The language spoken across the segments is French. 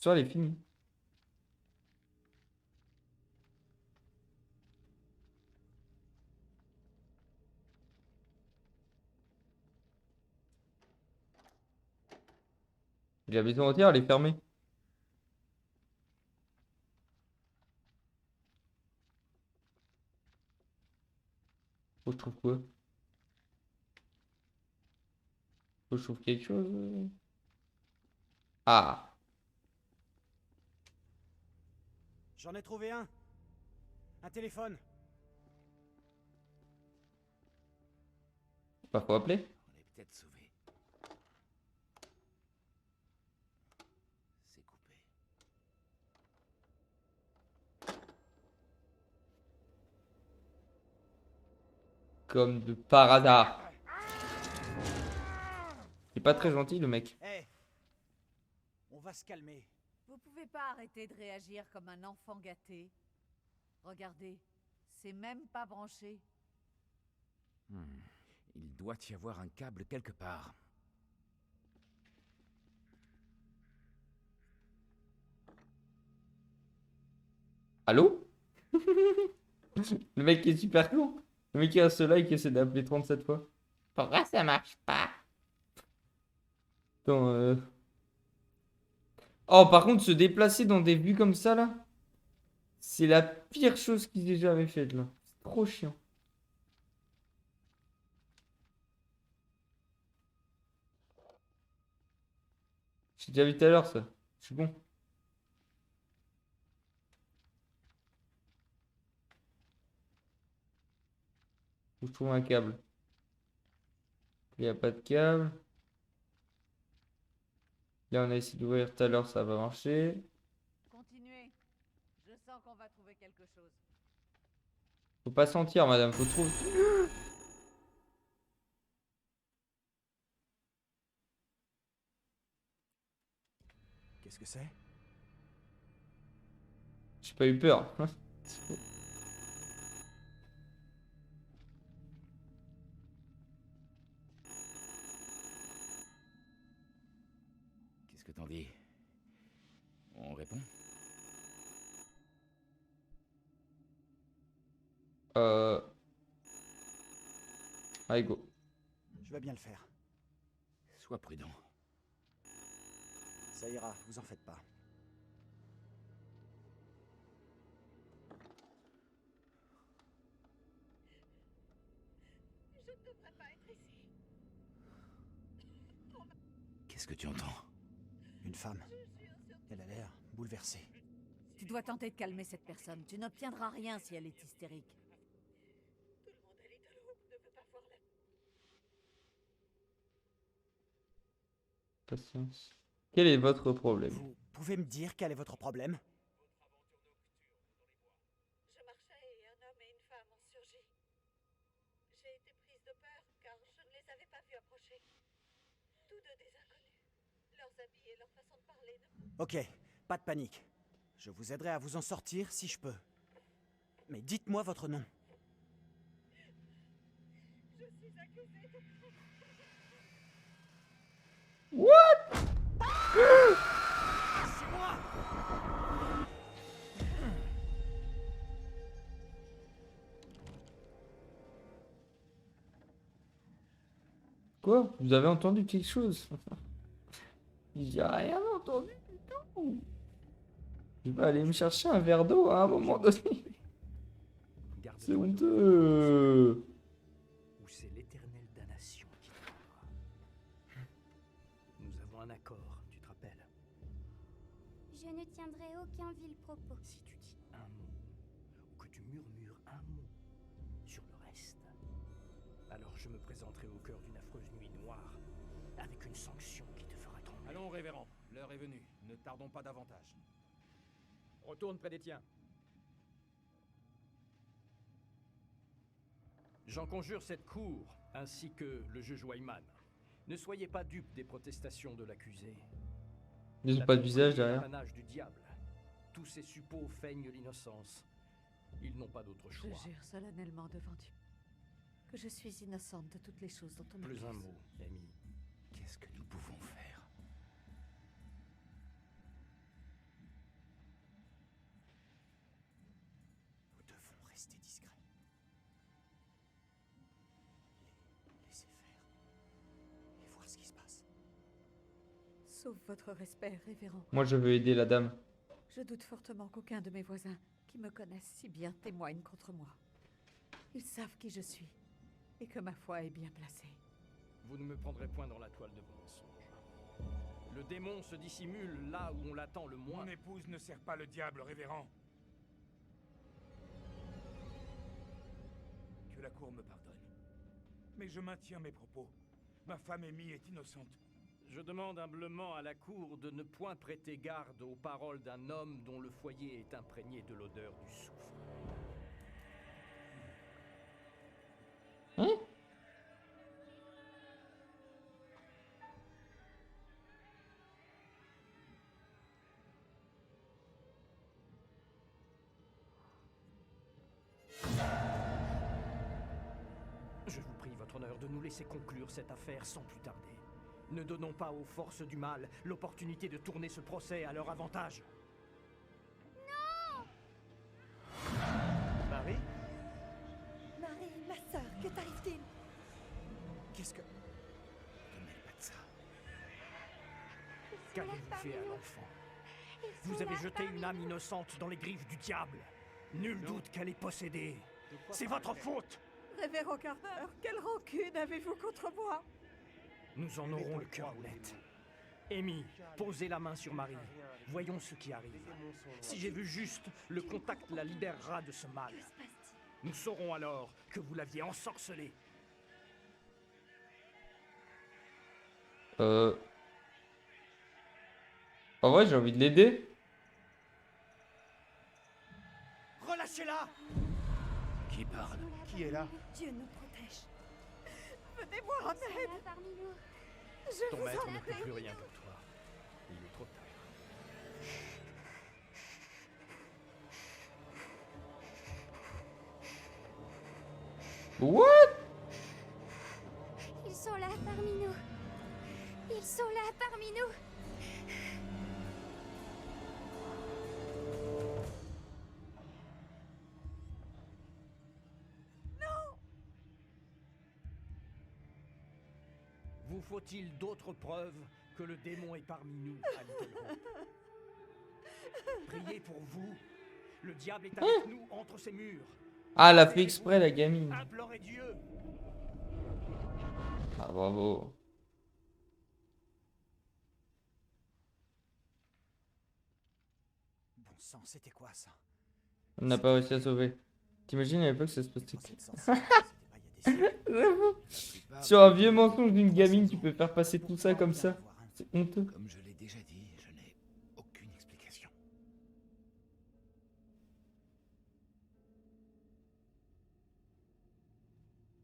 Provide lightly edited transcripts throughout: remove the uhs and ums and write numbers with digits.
L'histoire, elle est finie. La maison entière, elle est fermée. Faut que je trouve quoi? Faut que je trouve quelque chose. Ah, J'en ai trouvé un. Un téléphone. bah faut appeler. On est peut-être sauvé. C'est coupé. Comme de par hasard. Il est pas très gentil, le mec. Hé, on va se calmer. Vous pouvez pas arrêter de réagir comme un enfant gâté. Regardez, c'est même pas branché. Il doit y avoir un câble quelque part. Allô? Le mec qui est super con. Le mec qui reste là et qui essaie d'appeler 37 fois. Pourquoi ça marche pas? Attends, Oh, par contre, se déplacer dans des vues comme ça, là, c'est la pire chose qu'ils aient jamais faite, là. C'est trop chiant. J'ai déjà vu tout à l'heure, ça. Je suis bon. Faut que je trouve un câble. Il n'y a pas de câble. Là, on a essayé d'ouvrir tout à l'heure, ça va marcher. Continuez. Je sens qu'on va trouver quelque chose. Faut pas sentir, madame, faut trouver. Qu'est-ce que c'est? J'ai pas eu peur. Qu'est-ce que t'en dis? On répond? Euh... Allez, go. Je vais bien le faire. Sois prudent. Ça ira, vous en faites pas. Je ne devrais pas être ici. Qu'est-ce que tu entends? Une femme. Elle a l'air bouleversée. Tu dois tenter de calmer cette personne. Tu n'obtiendras rien si elle est hystérique. Tout le monde à l'Italo ne veut pas voir la... Patience. Quel est votre problème? Vous pouvez me dire quel est votre problème? Je marchais et un homme et une femme ont surgi. J'ai été prise de peur car je ne les avais pas vus approcher. Tous deux des inconnus. Leurs habits et leur façon de parler ne... Ok, pas de panique. Je vous aiderai à vous en sortir si je peux. Mais dites-moi votre nom. Je suis accusée de... C'est moi! Quoi? Vous avez entendu quelque chose? J'ai rien entendu du tout. Je vais aller me chercher un verre d'eau à un moment donné. C'est Garde-toi de honteux. ou c'est l'éternelle damnation qui t'attendra. Nous avons un accord, tu te rappelles? Je ne tiendrai aucun vil propos. Si tu dis un mot, ou que tu murmures un mot sur le reste, alors je me présenterai au cœur d'une affreuse nuit noire, avec une sanction qui te fera trembler. Allons, révérend, l'heure est venue. Ne tardons pas davantage. Retourne près des tiens. J'en conjure cette cour, ainsi que le juge Wyman. Ne soyez pas dupes des protestations de l'accusé. Ils ont La pas de tromperie visage est derrière. l'apanage du diable. Tous ces suppôts feignent l'innocence. Ils n'ont pas d'autre Je choix. jure solennellement devant Dieu que je suis innocente de toutes les choses dont on Plus m'accuse. un mot, Amy. Qu'est-ce que nous pouvons faire? Sauf votre respect, révérend. Moi, je veux aider la dame. Je doute fortement qu'aucun de mes voisins, qui me connaissent si bien, témoigne contre moi. Ils savent qui je suis, et que ma foi est bien placée. Vous ne me prendrez point dans la toile de vos mensonges. Le démon se dissimule là où on l'attend le moins. Mon épouse ne sert pas le diable, révérend. Que la cour me pardonne. Mais je maintiens mes propos. Ma femme Amy est innocente. Je demande humblement à la cour de ne point prêter garde aux paroles d'un homme dont le foyer est imprégné de l'odeur du soufre. Hein? Je vous prie, votre honneur, de nous laisser conclure cette affaire sans plus tarder. Ne donnons pas aux forces du mal l'opportunité de tourner ce procès à leur avantage. Non! Marie? Marie, ma sœur, que t'arrive-t-il? Qu'est-ce que... Ne mêle pas de ça. Qu'avez-vous fait à l'enfant? Vous avez jeté une âme innocente dans les griffes du diable. Nul doute qu'elle est possédée. C'est votre faute! Révérend Carver, quelle rancune avez-vous contre moi? Nous en aurons le cœur net. Amy, posez la main sur Marie. Voyons ce qui arrive. Si j'ai vu juste, le contact la libérera de ce mal. Nous saurons alors que vous l'aviez ensorcelée. En vrai, j'ai envie de l'aider. Relâchez-la! Qui parle? Qui est là? Dieu nous protège. Venez-moi en Ils sont aide. là parmi nous. Je Ton vous maître en ne peut prie. plus rien pour toi. Il est trop tard. What? Ils sont là parmi nous. Ils sont là parmi nous. Vous faut-il d'autres preuves que le démon est parmi nous, à Little Hope? Priez pour vous. Le diable est avec nous entre ces murs. Ah, elle a fait exprès, la gamine. Implorez Dieu. Ah, bravo. Bon sang, c'était quoi ça? On n'a pas réussi à sauver. T'imagines à l'époque, ça se passait Dans que... cette sorcière, c'était pas il y a des siècles. Sur un vieux mensonge d'une gamine, tu peux faire passer tout ça comme ça. C'est honteux. Comme je l'ai déjà dit, je n'ai aucune explication.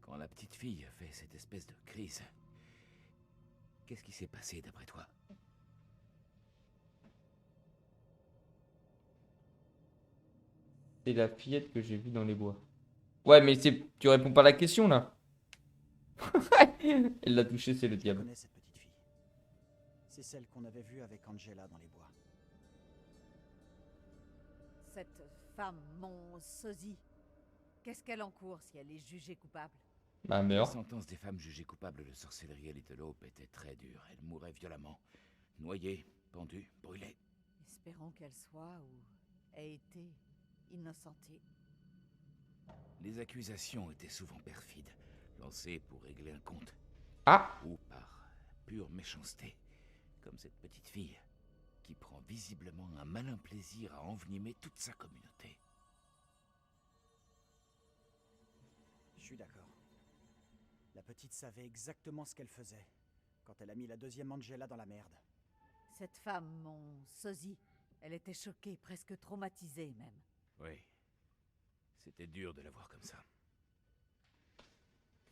Quand la petite fille a fait cette espèce de crise, qu'est-ce qui s'est passé d'après toi? C'est la fillette que j'ai vue dans les bois. Ouais, mais c'est... tu réponds pas à la question, là. Elle l'a touché, c'est le Je diable. connais cette petite fille. C'est celle qu'on avait vue avec Angela dans les bois. Cette femme, mon sosie, qu'est-ce qu'elle encourt si elle est jugée coupable? Bah, La meurt. sentence des femmes jugées coupables de sorcellerie à Little Hope était très dure. Elles mouraient violemment, noyées, pendues, brûlées. Espérons qu'elle soit ou ait été innocentée. Les accusations étaient souvent perfides, lancées pour régler un compte, Ah! ou par pure méchanceté, comme cette petite fille, qui prend visiblement un malin plaisir à envenimer toute sa communauté. Je suis d'accord. La petite savait exactement ce qu'elle faisait quand elle a mis la deuxième Angela dans la merde. Cette femme, mon sosie, elle était choquée, presque traumatisée même. Oui, c'était dur de la voir comme ça.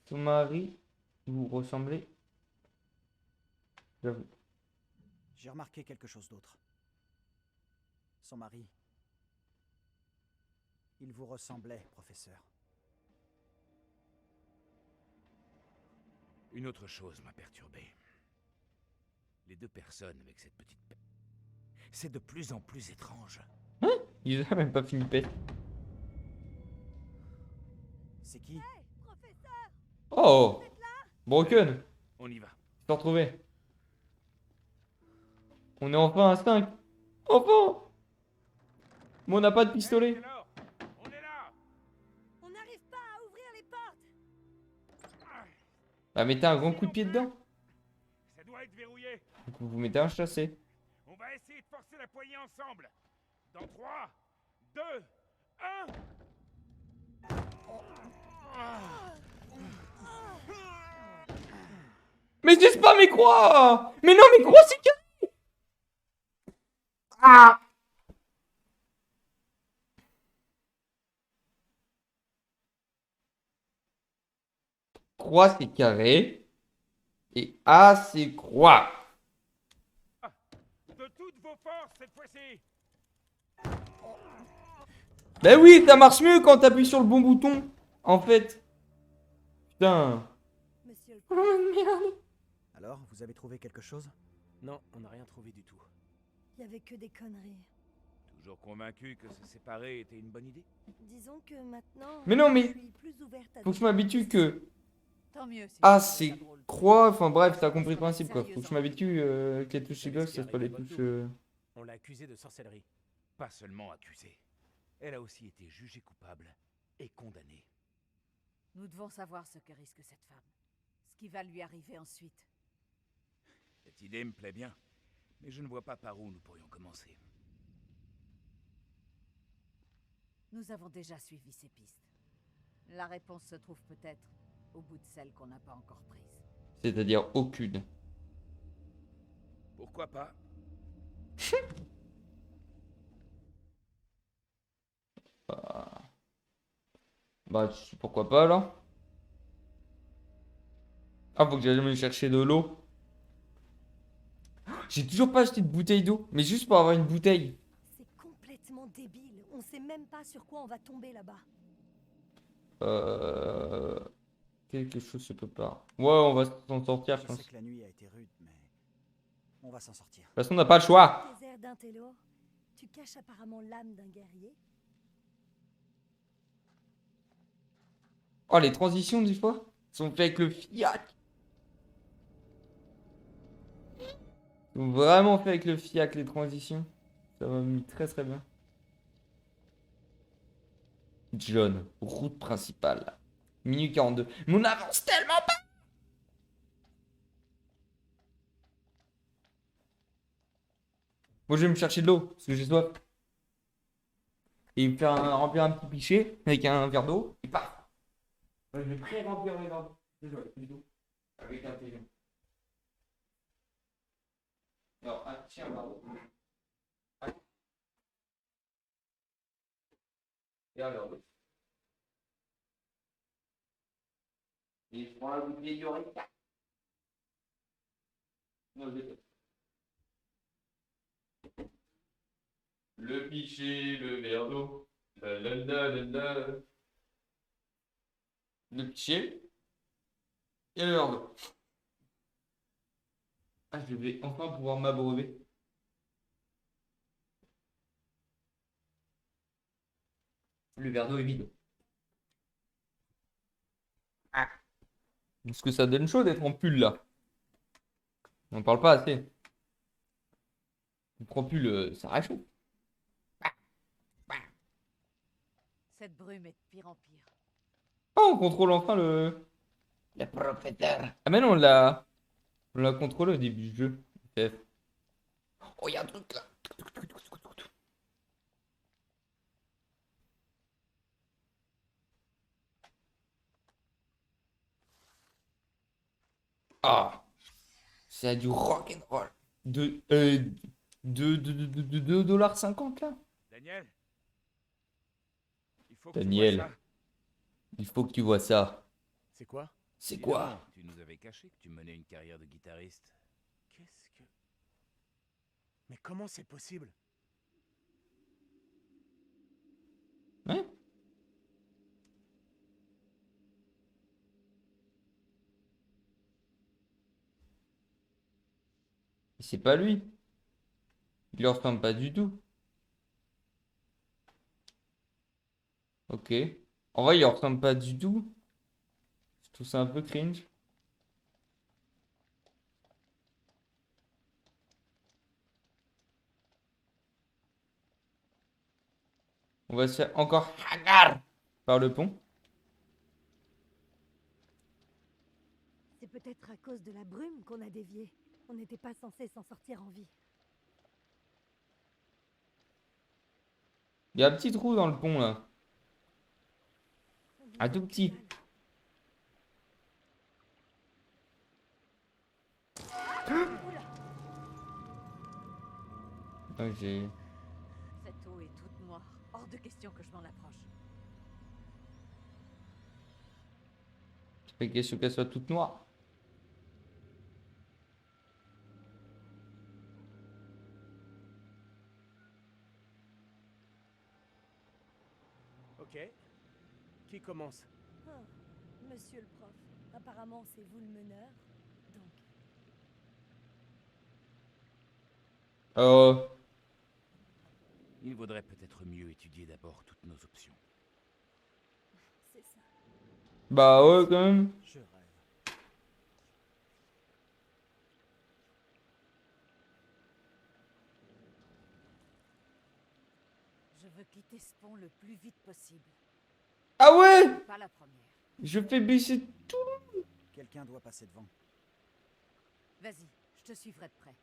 Son mari, vous ressemblez. J'avoue. J'ai remarqué quelque chose d'autre. Son mari. Il vous ressemblait, professeur. Une autre chose m'a perturbé. Les deux personnes avec cette petite... C'est de plus en plus étrange. Il a même pas fini de paix. C'est qui? Oh! Broken! On y va. Je peux retrouver. On est enfin à 5. Enfin! Mais on n'a pas de pistolet. Taylor, on est là. On n'arrive pas à ouvrir les portes. Bah, mettez un grand coup de pied dedans. Ça doit être verrouillé. Donc, vous mettez un chassé. On va essayer de forcer la poignée ensemble. Dans 3, 2, 1. Mais c'est pas mes croix! Mais non, mes croix, c'est carré! Ah! Croix, c'est carré. Et A, c'est croix. De toutes vos forces cette fois-ci. Bah oui, ça marche mieux quand t'appuies sur le bon bouton. En fait. Putain. Monsieur le Oh merde. Alors, vous avez trouvé quelque chose? Non, on n'a rien trouvé du tout. il y avait que des conneries. Toujours convaincu que se séparer était une bonne idée? Disons que maintenant. Mais non, mais je suis plus ouverte à faut que je m'habitue que Tant mieux. si A, tu trouves c'est ça drôle. croix. Enfin bref, t'as compris le principe quoi. Faut que je m'habitue que les touches Xbox, ce qui c'est pas les arrive, touches. On l'a accusé de sorcellerie. Pas seulement accusée. Elle a aussi été jugée coupable et condamnée. Nous devons savoir ce que risque cette femme. Ce qui va lui arriver ensuite. Cette idée me plaît bien, mais je ne vois pas par où nous pourrions commencer. Nous avons déjà suivi ces pistes. La réponse se trouve peut-être au bout de celle qu'on n'a pas encore prise. C'est-à-dire aucune. Pourquoi pas? Bah pourquoi pas là. Ah, faut que j'aille me chercher de l'eau. J'ai toujours pas acheté de bouteille d'eau, mais juste pour avoir une bouteille. C'est complètement débile. On sait même pas sur quoi on va tomber là-bas. Quelque chose se peut pas. Ouais, on va s'en sortir, je Je pense. sais que la nuit a été rude, mais on va s'en sortir. De toute façon, on n'a pas le choix. Désert d'un télo, tu caches apparemment l'âme d'un guerrier. Oh, les transitions, des fois, sont faites avec le Fiat. Sont vraiment fait avec le Fiat, les transitions. Ça m'a mis très très bien. John, route principale. Minute 42. Mais on avance tellement pas. Moi, je vais me chercher de l'eau, parce que j'ai soif. Et me faire remplir un petit pichet avec un verre d'eau, et paf. Je vais pré-remplir les verres d'eau. Désolé, du tout. Avec un téléphone. Alors, tiens, un verre d'eau. Allez. Et un verre d'eau. Et je prends la bouteille d'Eureka. Non, je l'ai. Le pichet, le verre d'eau. La la la la la. Le pichet. Et le verre d'eau. Ah, je vais enfin pouvoir m'abreuver. Le verre d'eau est vide. Ah. Est-ce que ça donne chaud d'être en pull là? On n'en parle pas assez. En pull, ça réchauffe. Cette brume est de pire en pire. Oh, on contrôle enfin le... Le professeur. Ah mais non, on l'a contrôlé au début du jeu. FF. Oh, il y a un truc là. Ah, c'est du rock'n'roll. De 2,50 $, là. Daniel? Il faut que tu Daniel. vois ça. Il faut que tu vois ça. C'est quoi? C'est Dis quoi? donc, tu nous avais caché que tu menais une carrière de guitariste. Qu'est-ce que... Mais comment c'est possible? Hein? C'est pas lui. Il leur ressemble pas du tout. Ok. En vrai, il leur ressemble pas du tout. Je trouve ça un peu cringe. On va se faire encore hagar par le pont. C'est peut-être à cause de la brume qu'on a dévié. On n'était pas censé s'en sortir en vie. Il y a un petit trou dans le pont là. Un tout petit. Ah, j'ai... Cette eau est toute noire. Hors de question que je m'en approche. Fait question qu'elle soit toute noire. Ok. Qui commence? Ah, monsieur le prof, apparemment c'est vous le meneur, donc... Il vaudrait peut-être mieux étudier d'abord toutes nos options. c'est ça. Bah ouais, quand même. Je rêve. Je veux quitter ce pont le plus vite possible. Ah ouais! Pas la première. Je fais baisser tout. Quelqu'un doit passer devant. Vas-y, je te suivrai de près.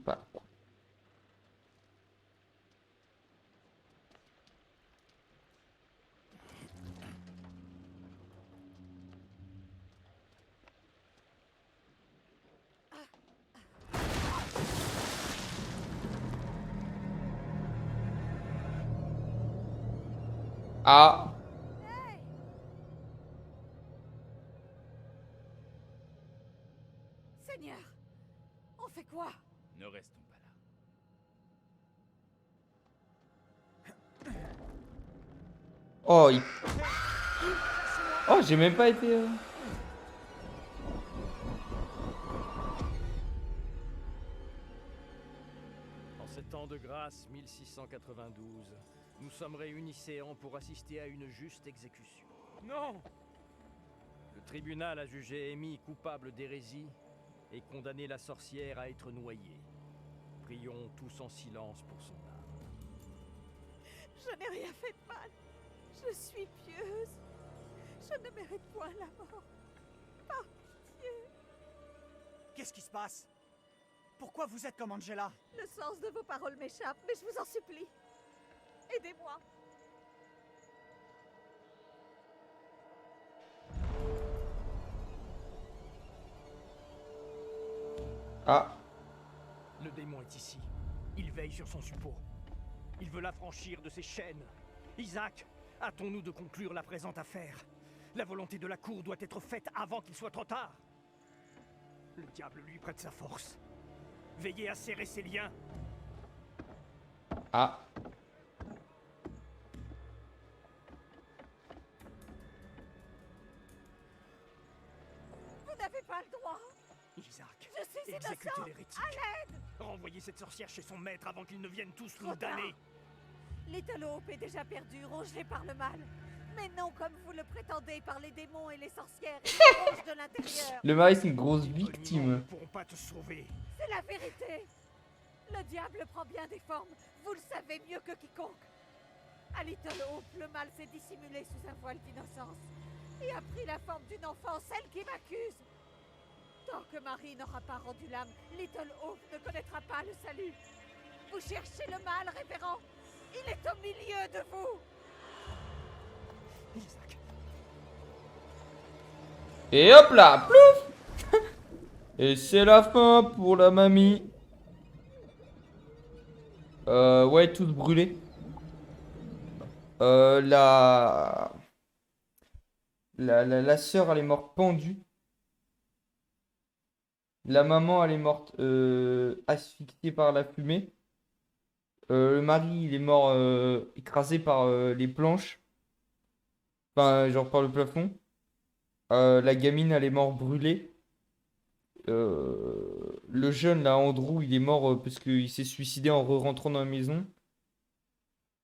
Pas. Ah. Seigneur, on fait quoi? Ne restons pas là. Oh, oh, j'ai même pas été... En ces temps de grâce 1692, nous sommes réunis séants pour assister à une juste exécution. Non! Le tribunal a jugé Amy coupable d'hérésie et condamné la sorcière à être noyée. Prions tous en silence pour son âme. Je n'ai rien fait de mal. Je suis pieuse. Je ne mérite point la mort. Par pitié. Qu'est-ce qui se passe? Pourquoi vous êtes comme Angela? Le sens de vos paroles m'échappe, mais je vous en supplie. Aidez-moi. Ah. Le démon est ici. Il veille sur son suppôt. Il veut l'affranchir de ses chaînes. Isaac, hâtons-nous de conclure la présente affaire. La volonté de la cour doit être faite avant qu'il soit trop tard. Le diable lui prête sa force. Veillez à serrer ses liens. Ah. Vous n'avez pas le droit. Isaac, Je suis exécutez innocent. l'hérétique. À l'aide. Renvoyez cette sorcière chez son maître avant qu'ils ne viennent tous Trop nous damner. Little Hope est déjà perdu, rongé par le mal. Mais non comme vous le prétendez par les démons et les sorcières et les ronges de l'intérieur. Le mari, c'est une grosse Les monuments ne victime. pourront pas te sauver. C'est la vérité. Le diable prend bien des formes. Vous le savez mieux que quiconque. À Little Hope, le mal s'est dissimulé sous un voile d'innocence et a pris la forme d'une enfant, celle qui m'accuse. Tant que Marie n'aura pas rendu l'âme, Little Hope ne connaîtra pas le salut. Vous cherchez le mal, révérend. Il est au milieu de vous. Isaac, Et hop là, plouf. Et c'est la fin pour la mamie. Ouais, tous brûlés. La sœur, elle est morte pendue. La maman, elle est morte asphyxiée par la fumée. Le mari, il est mort écrasé par les planches. Enfin, genre par le plafond. La gamine, elle est morte brûlée. Le jeune, là, Andrew, il est mort parce qu'il s'est suicidé en rentrant dans la maison.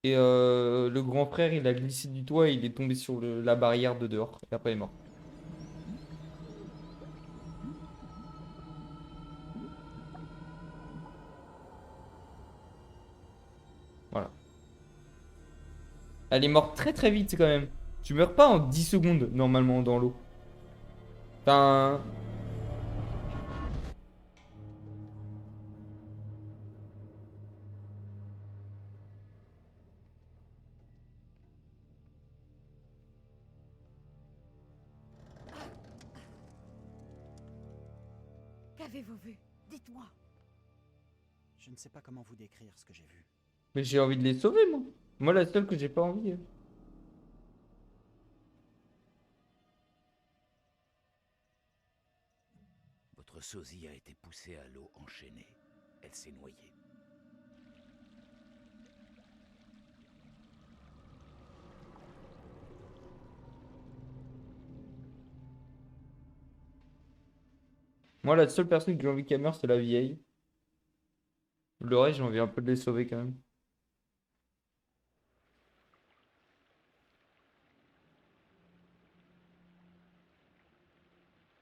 Et le grand frère, il a glissé du toit et il est tombé sur la barrière de dehors. Et après, il est mort. Elle est morte très très vite quand même. Tu meurs pas en 10 secondes normalement dans l'eau. Enfin... Qu'avez-vous vu? Dites-moi. Je ne sais pas comment vous décrire ce que j'ai vu. Mais j'ai envie de les sauver moi. Moi la seule que j'ai pas envie. Votre sosie a été poussée à l'eau enchaînée. Elle s'est noyée. Moi la seule personne que j'ai envie qu'elle meure c'est la vieille. Le reste j'ai envie un peu de les sauver quand même.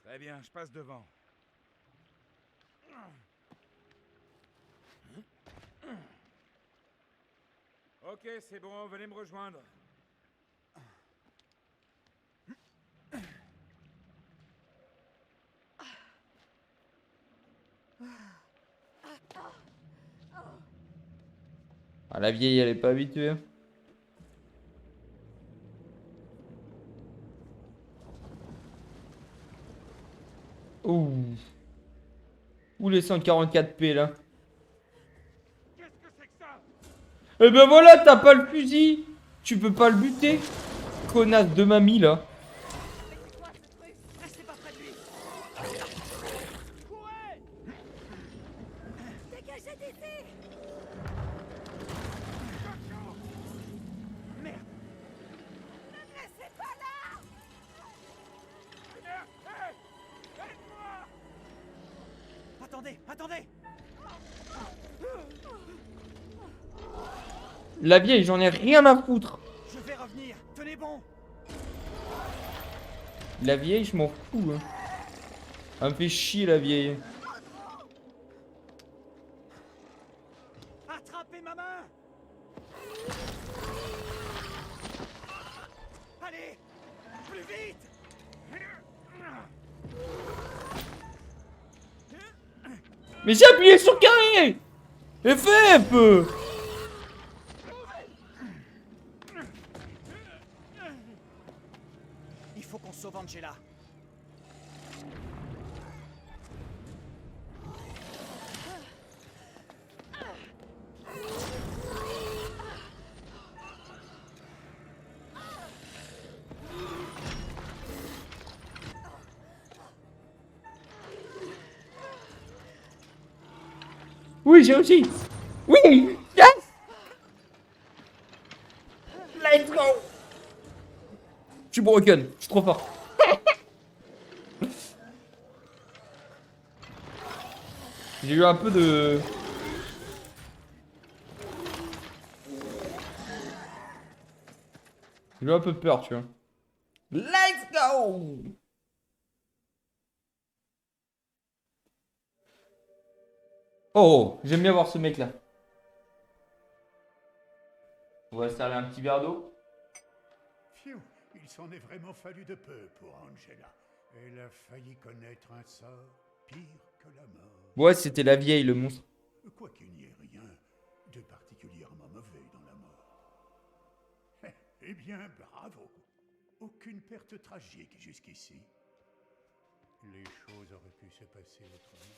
Très bien, je passe devant. Ok, c'est bon, venez me rejoindre. Ah la vieille elle est pas habituée. Ouh. Ouh les 144p là. Qu'est-ce que c'est que ça? Eh ben voilà, t'as pas le fusil. Tu peux pas le buter. Connasse de mamie là. Mais c'est quoi ce truc? Restez pas près de lui. Courez! Dégagez d'ici! Merde! Ne me laissez pas là! Hey! Aide-moi! Attendez, attendez! La vieille, j'en ai rien à foutre. Je vais revenir, tenez bon! La vieille, je m'en fous. Hein. Elle me fait chier la vieille. Attrapez ma main! Allez! Plus vite! Mais j'ai appuyé sur carré. FF. Il faut qu'on sauve Angela. Oui, j'ai aussi. Oui. Yes. Let's go. Je suis broken. Je suis trop fort. J'ai eu un peu de... J'ai eu un peu peur, tu vois. Let's go. Oh, j'aime bien voir ce mec là. On va se servir un petit verre d'eau. Phew, il s'en est vraiment fallu de peu pour Angela. Elle a failli connaître un sort pire que la mort. Ouais, c'était la vieille, le monstre. Quoiqu'il n'y ait rien de particulièrement mauvais dans la mort. Eh bien, bravo. Aucune perte tragique jusqu'ici. Les choses auraient pu se passer autrement.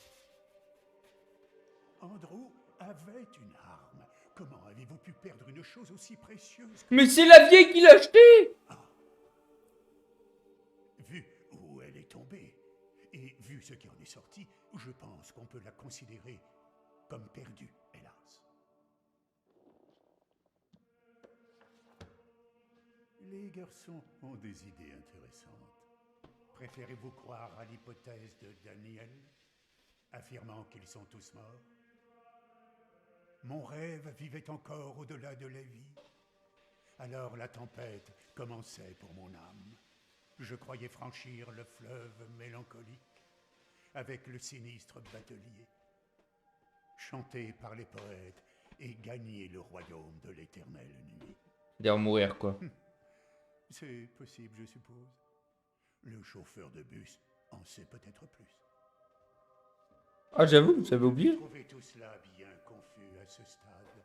Andrew avait une arme. Comment avez-vous pu perdre une chose aussi précieuse que... Mais c'est la vieille qui l'a acheté. Vu où elle est tombée, et vu ce qui en est sorti, je pense qu'on peut la considérer comme perdue, hélas. Les garçons ont des idées intéressantes. Préférez-vous croire à l'hypothèse de Daniel, affirmant qu'ils sont tous morts? Mon rêve vivait encore au-delà de la vie. Alors la tempête commençait pour mon âme. Je croyais franchir le fleuve mélancolique avec le sinistre batelier, chanté par les poètes et gagner le royaume de l'éternelle nuit. Dire mourir, quoi. C'est possible, je suppose. Le chauffeur de bus en sait peut-être plus. Ah, j'avoue, j'avais oublié. Vous trouvez tout cela bien confus à ce stade.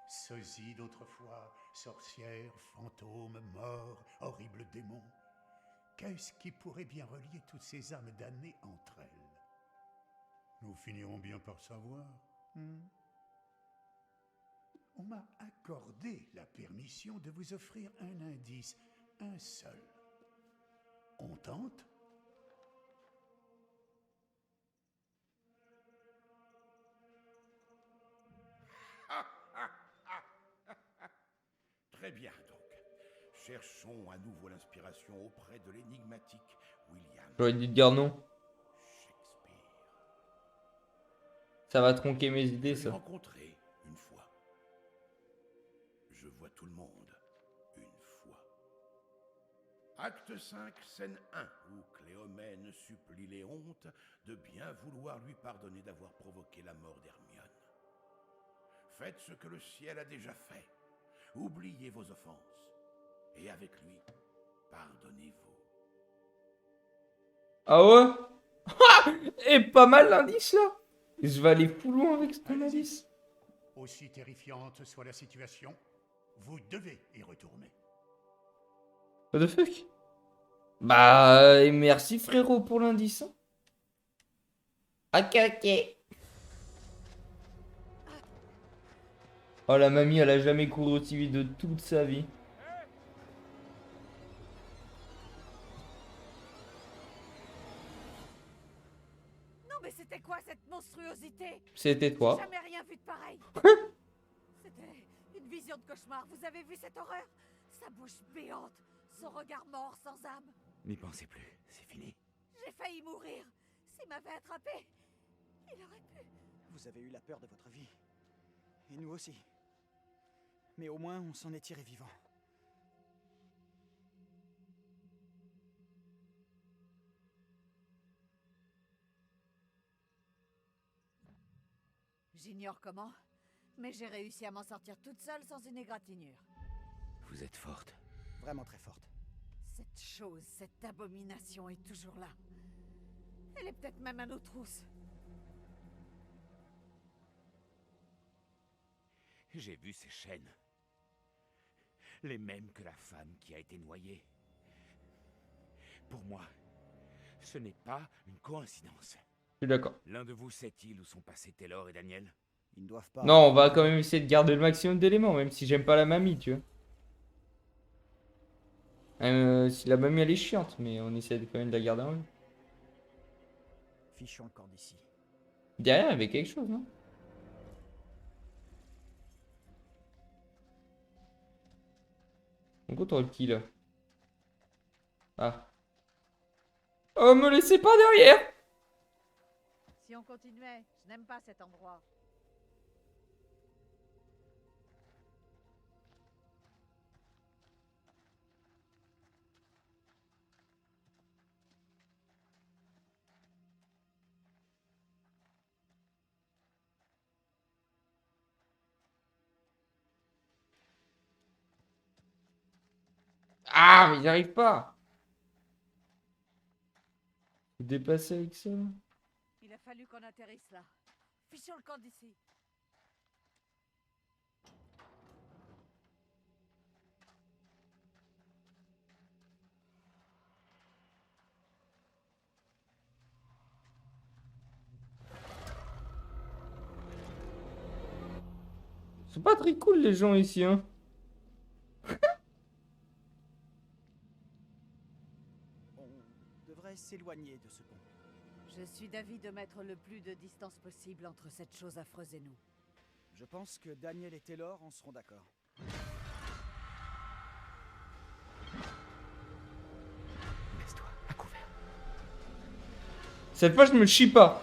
Sosie d'autrefois, sorcières, fantômes, morts, horribles démons. Qu'est-ce qui pourrait bien relier toutes ces âmes damnées entre elles? Nous finirons bien par savoir. On m'a accordé la permission de vous offrir un indice, un seul. On tente? Très bien, donc. Cherchons à nouveau l'inspiration auprès de l'énigmatique William J'aurais dit de dire non. Shakespeare. Ça va tronquer mes idées, Je l'ai ça. rencontré une fois. Je vois tout le monde une fois. Acte 5, scène 1, où Cléomène supplie Léonte de bien vouloir lui pardonner d'avoir provoqué la mort d'Hermione. Faites ce que le ciel a déjà fait. Oubliez vos offenses. Et avec lui, pardonnez-vous. Ah ouais? Et pas mal l'indice, là. Je vais aller fou loin avec cet indice. Aussi terrifiante soit la situation, vous devez y retourner. What the fuck? Bah, merci frérot pour l'indice. Hein. Ok, ok. Oh, la mamie, elle a jamais couru aussi vite de toute sa vie. Non mais c'était quoi cette monstruosité? C'était J'ai toi. jamais rien vu de pareil. C'était une vision de cauchemar. Vous avez vu cette horreur? Sa bouche béante, son regard mort sans âme. N'y pensez plus, c'est fini. J'ai failli mourir. S'il m'avait attrapé, il aurait pu. Vous avez eu la peur de votre vie. Et nous aussi. Mais au moins, on s'en est tiré vivant. J'ignore comment, mais j'ai réussi à m'en sortir toute seule sans une égratignure. Vous êtes forte. Vraiment très forte. Cette chose, cette abomination est toujours là. Elle est peut-être même à nos trousses. J'ai vu ces chaînes. Les mêmes que la femme qui a été noyée. Pour moi, ce n'est pas une coïncidence. Je suis d'accord. L'un de vous sait-il où sont passés Taylor et Daniel? Ils ne doivent pas... Non, on va quand même essayer de garder le maximum d'éléments, même si j'aime pas la mamie, tu vois. Si la mamie elle est chiante, mais on essaie quand même de la garder en vie. Fichons le corps d'ici. Derrière, il y avait quelque chose, non? On contrôle qui là? Ah. Oh, me laissez pas derrière! Si on continuait, je n'aime pas cet endroit. Ah, mais ils arrivent pas! Faut dépasser avec ça, là. Il a fallu qu'on atterrisse là. Fichons le camp d'ici. Ils sont pas très cool les gens ici, hein. On devrait s'éloigner de ce pont. Je suis d'avis de mettre le plus de distance possible entre cette chose affreuse et nous. Je pense que Daniel et Taylor en seront d'accord. Laisse-toi à couvert. Cette fois, je me chie pas.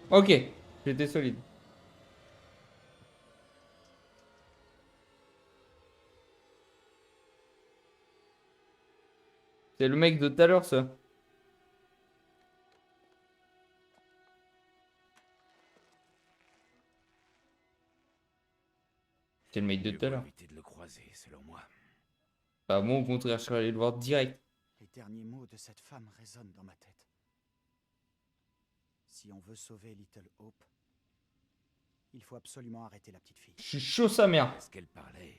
Ok, j'étais solide. C'est le mec de tout à l'heure, ça. C'est le mec de Mieux tout à vaut l'heure. éviter de le croiser, selon moi. Bah, moi, au contraire, je serais allé le voir direct. Les derniers mots de cette femme résonnent dans ma tête. Si on veut sauver Little Hope, il faut absolument arrêter la petite fille. Je suis chaud sa mère. Est-ce qu'elle parlait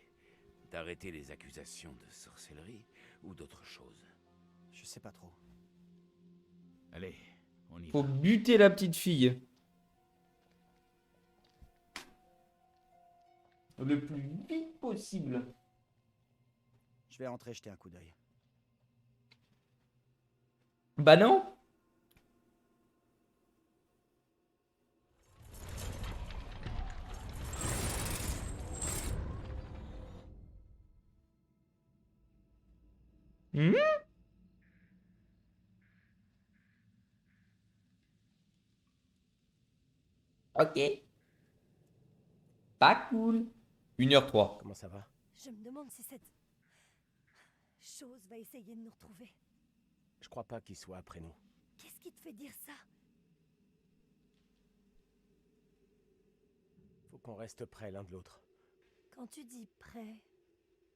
d'arrêter les accusations de sorcellerie ou d'autre chose? Je sais pas trop. Allez, on y Faut va. buter la petite fille. Le plus vite possible. Je vais rentrer jeter un coup d'œil. Bah non. Hmm. Ok. Pas cool. 1h03. Comment ça va? Je me demande si cette chose va essayer de nous retrouver. Je crois pas qu'il soit après nous. Qu'est-ce qui te fait dire ça? Faut qu'on reste près l'un de l'autre. Quand tu dis prêt,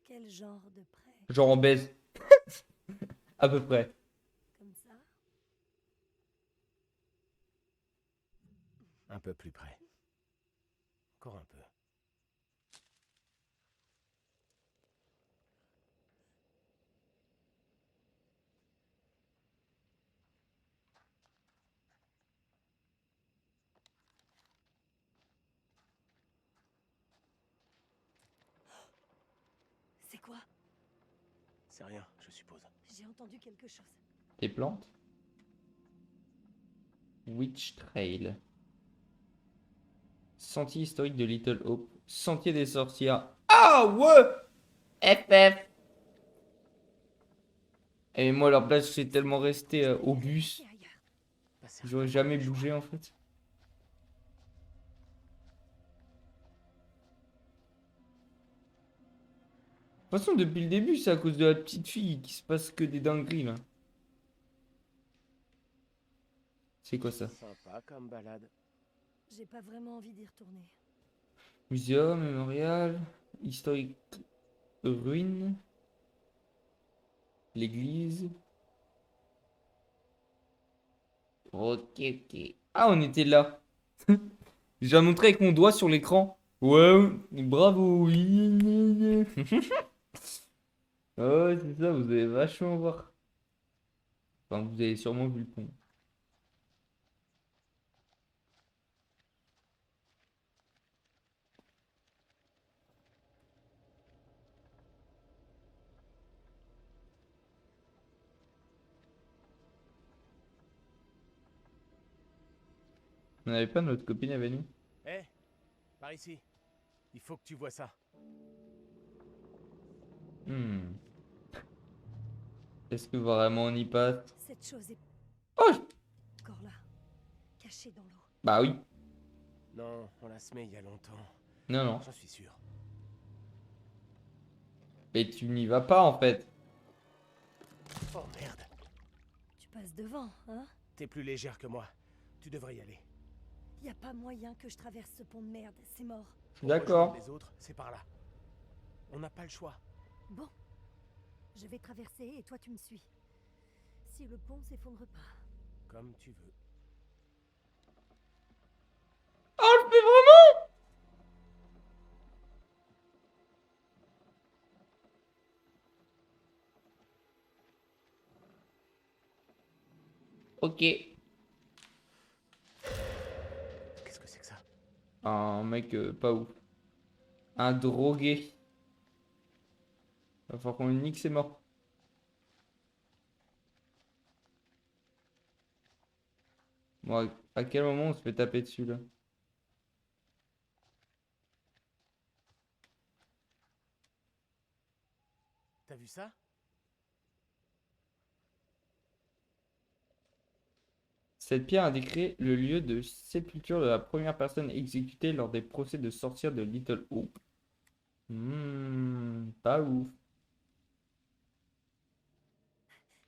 quel genre de prêt? Genre on baise. À peu près. Comme ça? Un peu plus près. Encore un peu. C'est quoi? C'est rien, je suppose. J'ai entendu quelque chose. Des plantes. Witch Trail. Sentier historique de Little Hope. Sentier des sorcières. Ah ouais! FF. Et moi, à leur place, j'ai tellement resté au bus. J'aurais jamais bougé en fait. De toute façon, depuis le début, c'est à cause de la petite fille qui se passe que des dingueries là. C'est quoi ça? Sympa comme balade. J'ai pas vraiment envie d'y retourner. Muséum, mémorial, historique, ruine, l'église. Ok, ok. Ah, on était là. J'ai montré avec mon doigt sur l'écran. Ouais, bravo. Oui. Ah ouais, c'est ça, vous avez vachement voir. Enfin, vous avez sûrement vu le pont. On n'avait pas notre copine avec nous? Hé, par ici. Il faut que tu vois ça. Hmm. Est-ce que vraiment on y passe? Cette chose est Oh! encore là, cachée dans l'eau. Bah oui. Non, on l'a semé il y a longtemps. Non, non. J'en suis sûr. Mais tu n'y vas pas en fait. Oh merde. Tu passes devant, hein? T'es plus légère que moi. Tu devrais y aller. Y a pas moyen que je traverse ce pont de merde, c'est mort. Pour D'accord. rejoindre les autres, c'est par là. On n'a pas le choix. Bon, je vais traverser et toi tu me suis. Si le pont s'effondre pas. Comme tu veux. Oh, je le fais vraiment? Ok. Qu'est-ce que c'est que ça? Un mec pas ouf. Un drogué. Va falloir qu'on le nique, c'est mort. Bon, à quel moment on se fait taper dessus là? T'as vu ça? Cette pierre indiquerait le lieu de sépulture de la première personne exécutée lors des procès de sorcières de Little Hope. Pas ouf.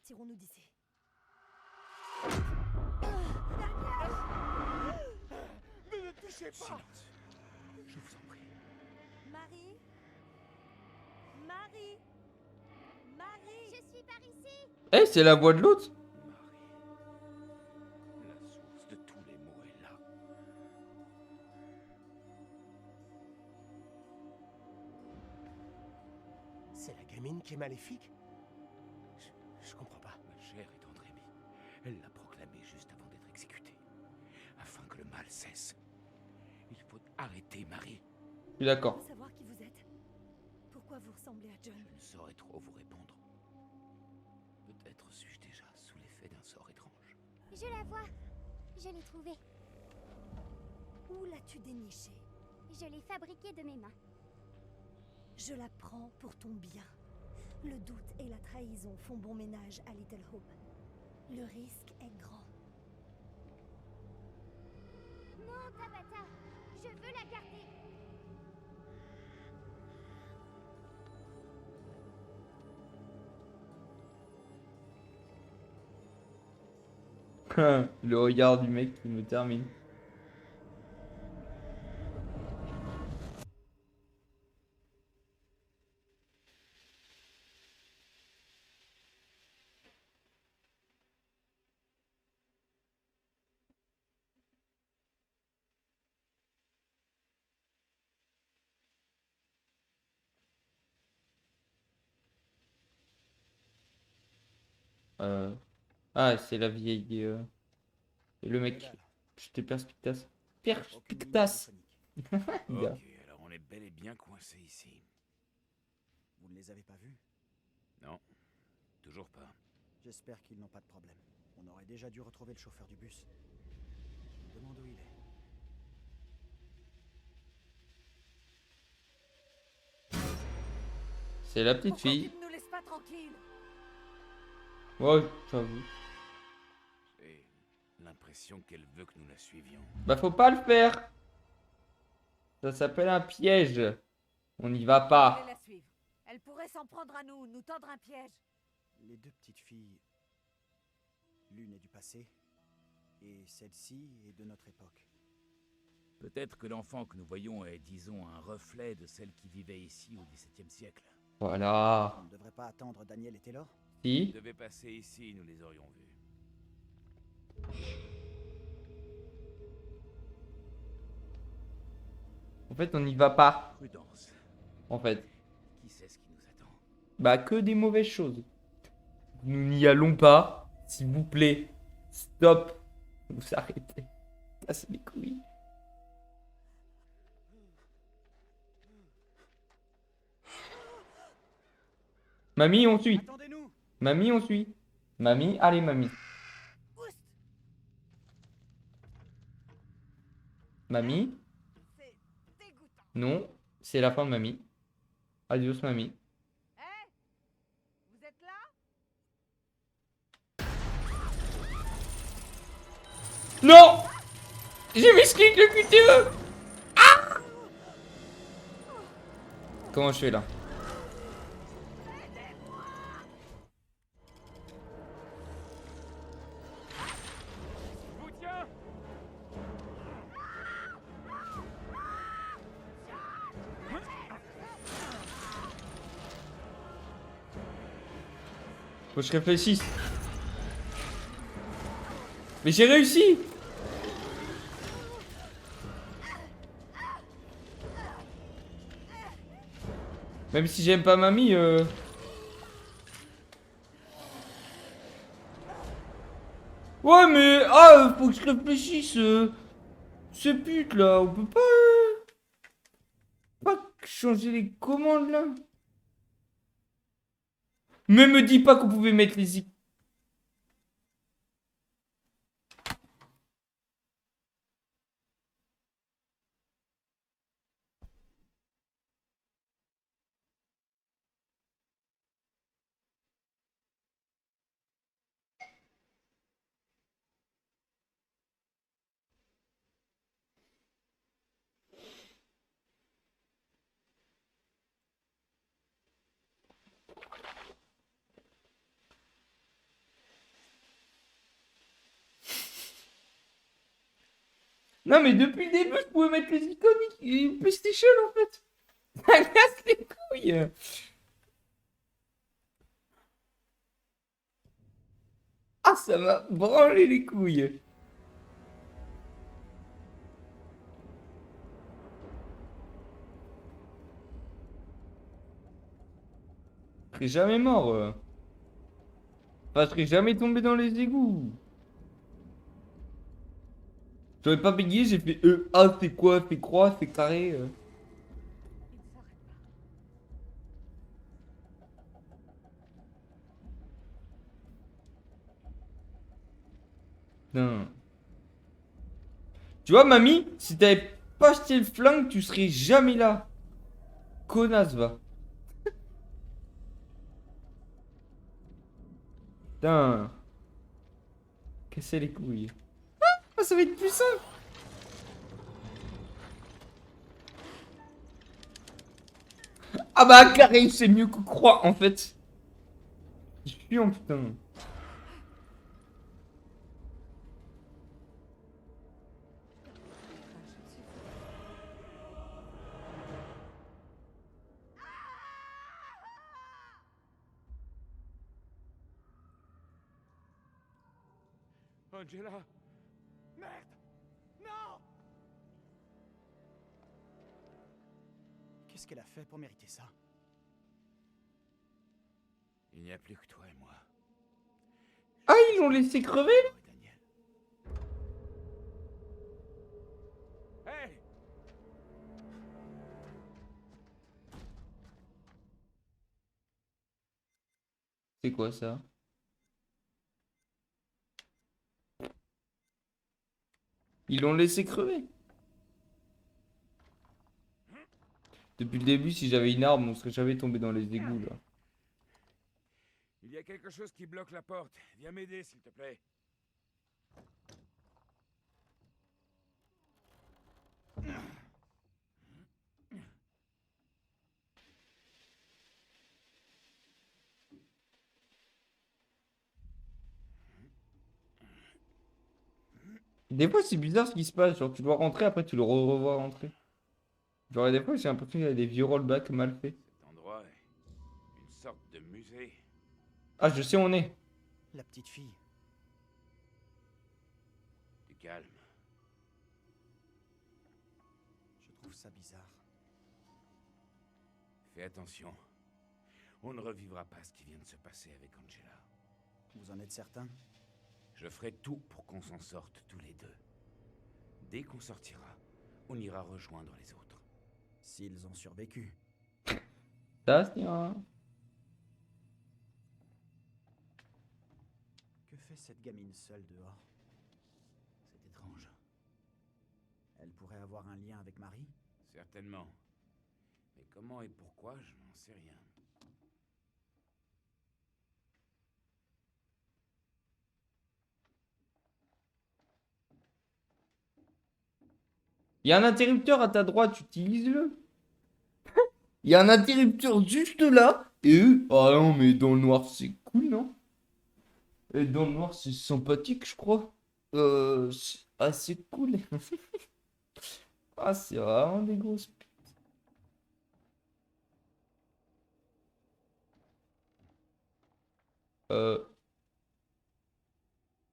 Tirons-nous d'ici. Ne me touchez pas! Silence. Je vous en prie. Marie? Marie? Marie? Je suis par ici. Eh, c'est la voix de l'autre. La source de tous les maux est là. C'est la gamine qui est maléfique? Je comprends pas. Ma chère et tendre Amy, elle l'a proclamé juste avant d'être exécutée. Afin que le mal cesse, il faut arrêter Marie. Je suis d'accord. Je veux savoir qui vous êtes. Pourquoi vous ressemblez à John? Je ne saurais trop vous répondre. Peut-être suis-je déjà sous l'effet d'un sort étrange. Je la vois. Je l'ai trouvée. Où l'as-tu dénichée? Je l'ai fabriquée de mes mains. Je la prends pour ton bien. Le doute et la trahison font bon ménage à Little Hope. Le risque est grand. Non, Tabata. Je veux la garder. Le regard du mec qui me termine. Ah, c'est la vieille. Et le mec. J'étais perspicace. Perspicace. Gars. Ok, alors on est bel et bien coincé ici. Vous ne les avez pas vus? Non, toujours pas. J'espère qu'ils n'ont pas de problème. On aurait déjà dû retrouver le chauffeur du bus. Je me demande où il est. C'est la petite Pourquoi fille. tu ne nous laisses pas tranquilles? Ouais, j'avoue. J'ai l'impression qu'elle veut que nous la suivions. Bah, faut pas le faire. Ça s'appelle un piège. On n'y va Allez pas. la suivre. Elle pourrait s'en prendre à nous, nous tendre un piège. Les deux petites filles, l'une est du passé, et celle-ci est de notre époque. Peut-être que l'enfant que nous voyons est, disons, un reflet de celle qui vivait ici au XVIIe siècle. Voilà. On ne devrait pas attendre Daniel et Taylor? Si. Ils devaient passer ici, nous les aurions vus. En fait, on n'y va pas. Prudence. En fait. Qui sait ce qui nous attend? Bah, que des mauvaises choses. Nous n'y allons pas. S'il vous plaît. Stop. Vous arrêtez. Cassez les couilles. Mamie, on suit. Attendez-nous! Mamie, on suit. Mamie, allez, mamie. Mamie. C'est dégoûtant. Non, c'est la fin de mamie. Adios, mamie. Hé? Vous êtes là? Non! J'ai mis ce clic le QTE! Ah! Comment je fais là? Vous tiens! Faut que je réfléchisse. Mais j'ai réussi! Même si j'aime pas mamie, Ouais, mais... Ah, faut que je réfléchisse. Ce pute là, on peut pas changer les commandes là. Mais me dis pas qu'on pouvait mettre les... Non, mais depuis le début, je pouvais mettre les icônes PlayStation en fait. Ça casse les couilles. Ah, ça m'a branlé les couilles. Je serais jamais mort. Enfin, je serais jamais tombé dans les égouts. J'aurais pas payé, j'ai fait A, c'est quoi? C'est croix, c'est carré. Putain. Tu vois, mamie, si t'avais pas acheté le flingue, tu serais jamais là. Connasse, va. Putain. Casser les couilles. Ah, ça va être plus simple. Ah bah, carré, c'est mieux que croix, en fait. Je suis en putain. Angela. Merde! Non! Qu'est-ce qu'elle a fait pour mériter ça? Il n'y a plus que toi et moi. Ah, ils l'ont laissé crever là? Hey! C'est quoi ça? Ils l'ont laissé crever. Depuis le début, si j'avais une arme, on serait jamais tombé dans les égouts là. Il y a quelque chose qui bloque la porte. Viens m'aider, s'il te plaît. Des fois, c'est bizarre ce qui se passe. Genre, tu dois rentrer, après tu le revois rentrer. Genre, des fois, j'ai l'impression qu'il y a des vieux rollbacks mal faits. Cet endroit est une sorte de musée. Ah, je sais où on est. La petite fille. Du calme. Je trouve ça bizarre. Fais attention. On ne revivra pas ce qui vient de se passer avec Angela. Vous en êtes certain? Je ferai tout pour qu'on s'en sorte tous les deux. Dès qu'on sortira, on ira rejoindre les autres. S'ils ont survécu. Ça, c'est un... Que fait cette gamine seule dehors? C'est étrange. Elle pourrait avoir un lien avec Marie? Certainement. Mais comment et pourquoi, je n'en sais rien. Il y a un interrupteur à ta droite, utilise-le. Il y a un interrupteur juste là. Et eux, ah non, mais dans le noir, c'est cool, non? Et dans le noir, c'est sympathique, je crois. C'est assez cool. Ah, c'est vraiment des grosses putes.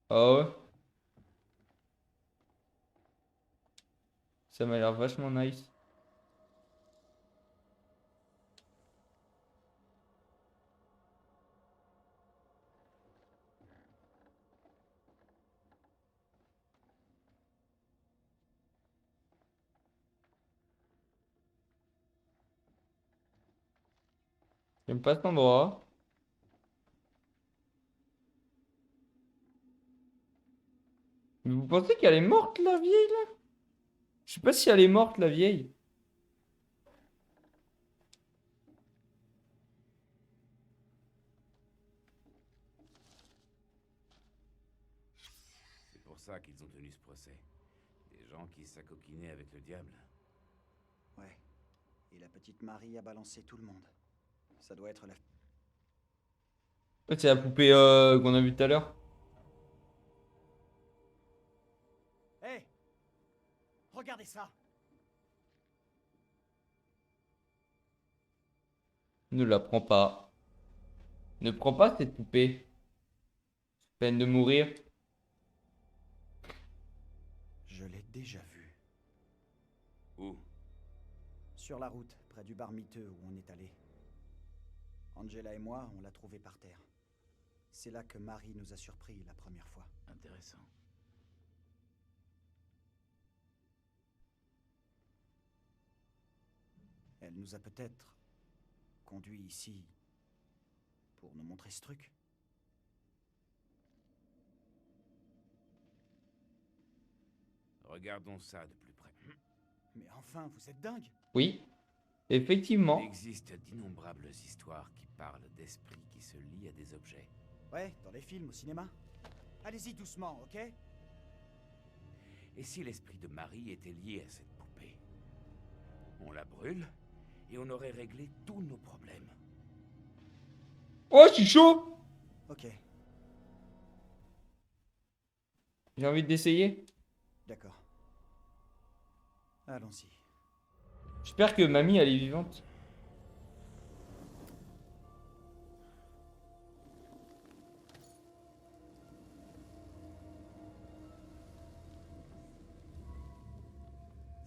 Ah ouais? Ça m'a l'air vachement nice. J'aime pas cet endroit. Mais vous pensez qu'elle est morte, la vieille, là? Je sais pas si elle est morte, la vieille. C'est pour ça qu'ils ont tenu ce procès. Des gens qui s'acoquinaient avec le diable. Ouais. Et la petite Marie a balancé tout le monde. Ça doit être la... C'est la poupée qu'on a vue tout à l'heure. Hé! regardez ça. Ne la prends pas. Ne prends pas cette poupée. Peine de mourir. Je l'ai déjà vue. Où? Sur la route, près du bar miteux où on est allé. Angela et moi, on l'a trouvée par terre. C'est là que Marie nous a surpris la première fois. Intéressant. Elle nous a peut-être conduits ici pour nous montrer ce truc. Regardons ça de plus près. Mais enfin, vous êtes dingue! Oui, Il effectivement. existe d'innombrables histoires qui parlent d'esprits qui se lient à des objets. Ouais, dans les films, au cinéma. Allez-y doucement, ok? Et si l'esprit de Marie était lié à cette poupée? On la brûle et on aurait réglé tous nos problèmes. Oh, je suis chaud! Ok, J'ai envie d'essayer. d'accord. Allons-y. J'espère que mamie, elle est vivante.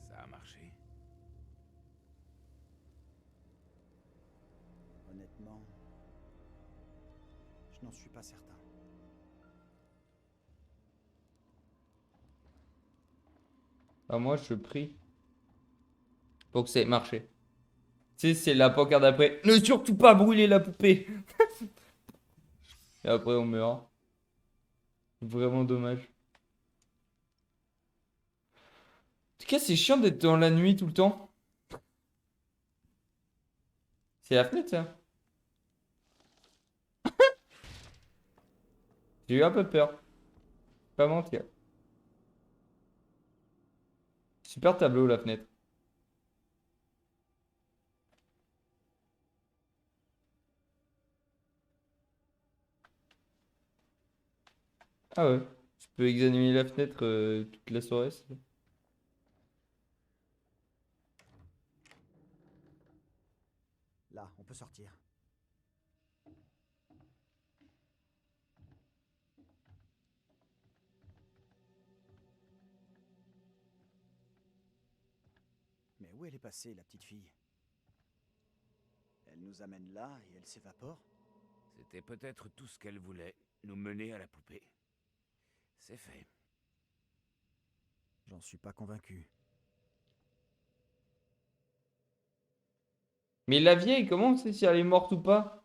Ça a marché. Honnêtement, je n'en suis pas certain. Ah, moi, je prie pour que ça ait marché. Tu sais, c'est la pancarte d'après. Ne surtout pas brûler la poupée. Et après, on meurt. Vraiment dommage. En tout cas, c'est chiant d'être dans la nuit tout le temps. C'est la fenêtre, ça. J'ai eu un peu peur. Pas mentir. Super tableau, la fenêtre. Ah ouais. Je peux examiner la fenêtre toute la soirée. Là, on peut sortir. Mais où elle est passée, la petite fille? Elle nous amène là et elle s'évapore? C'était peut-être tout ce qu'elle voulait, nous mener à la poupée. C'est fait. J'en suis pas convaincu. Mais la vieille, comment on sait si elle est morte ou pas?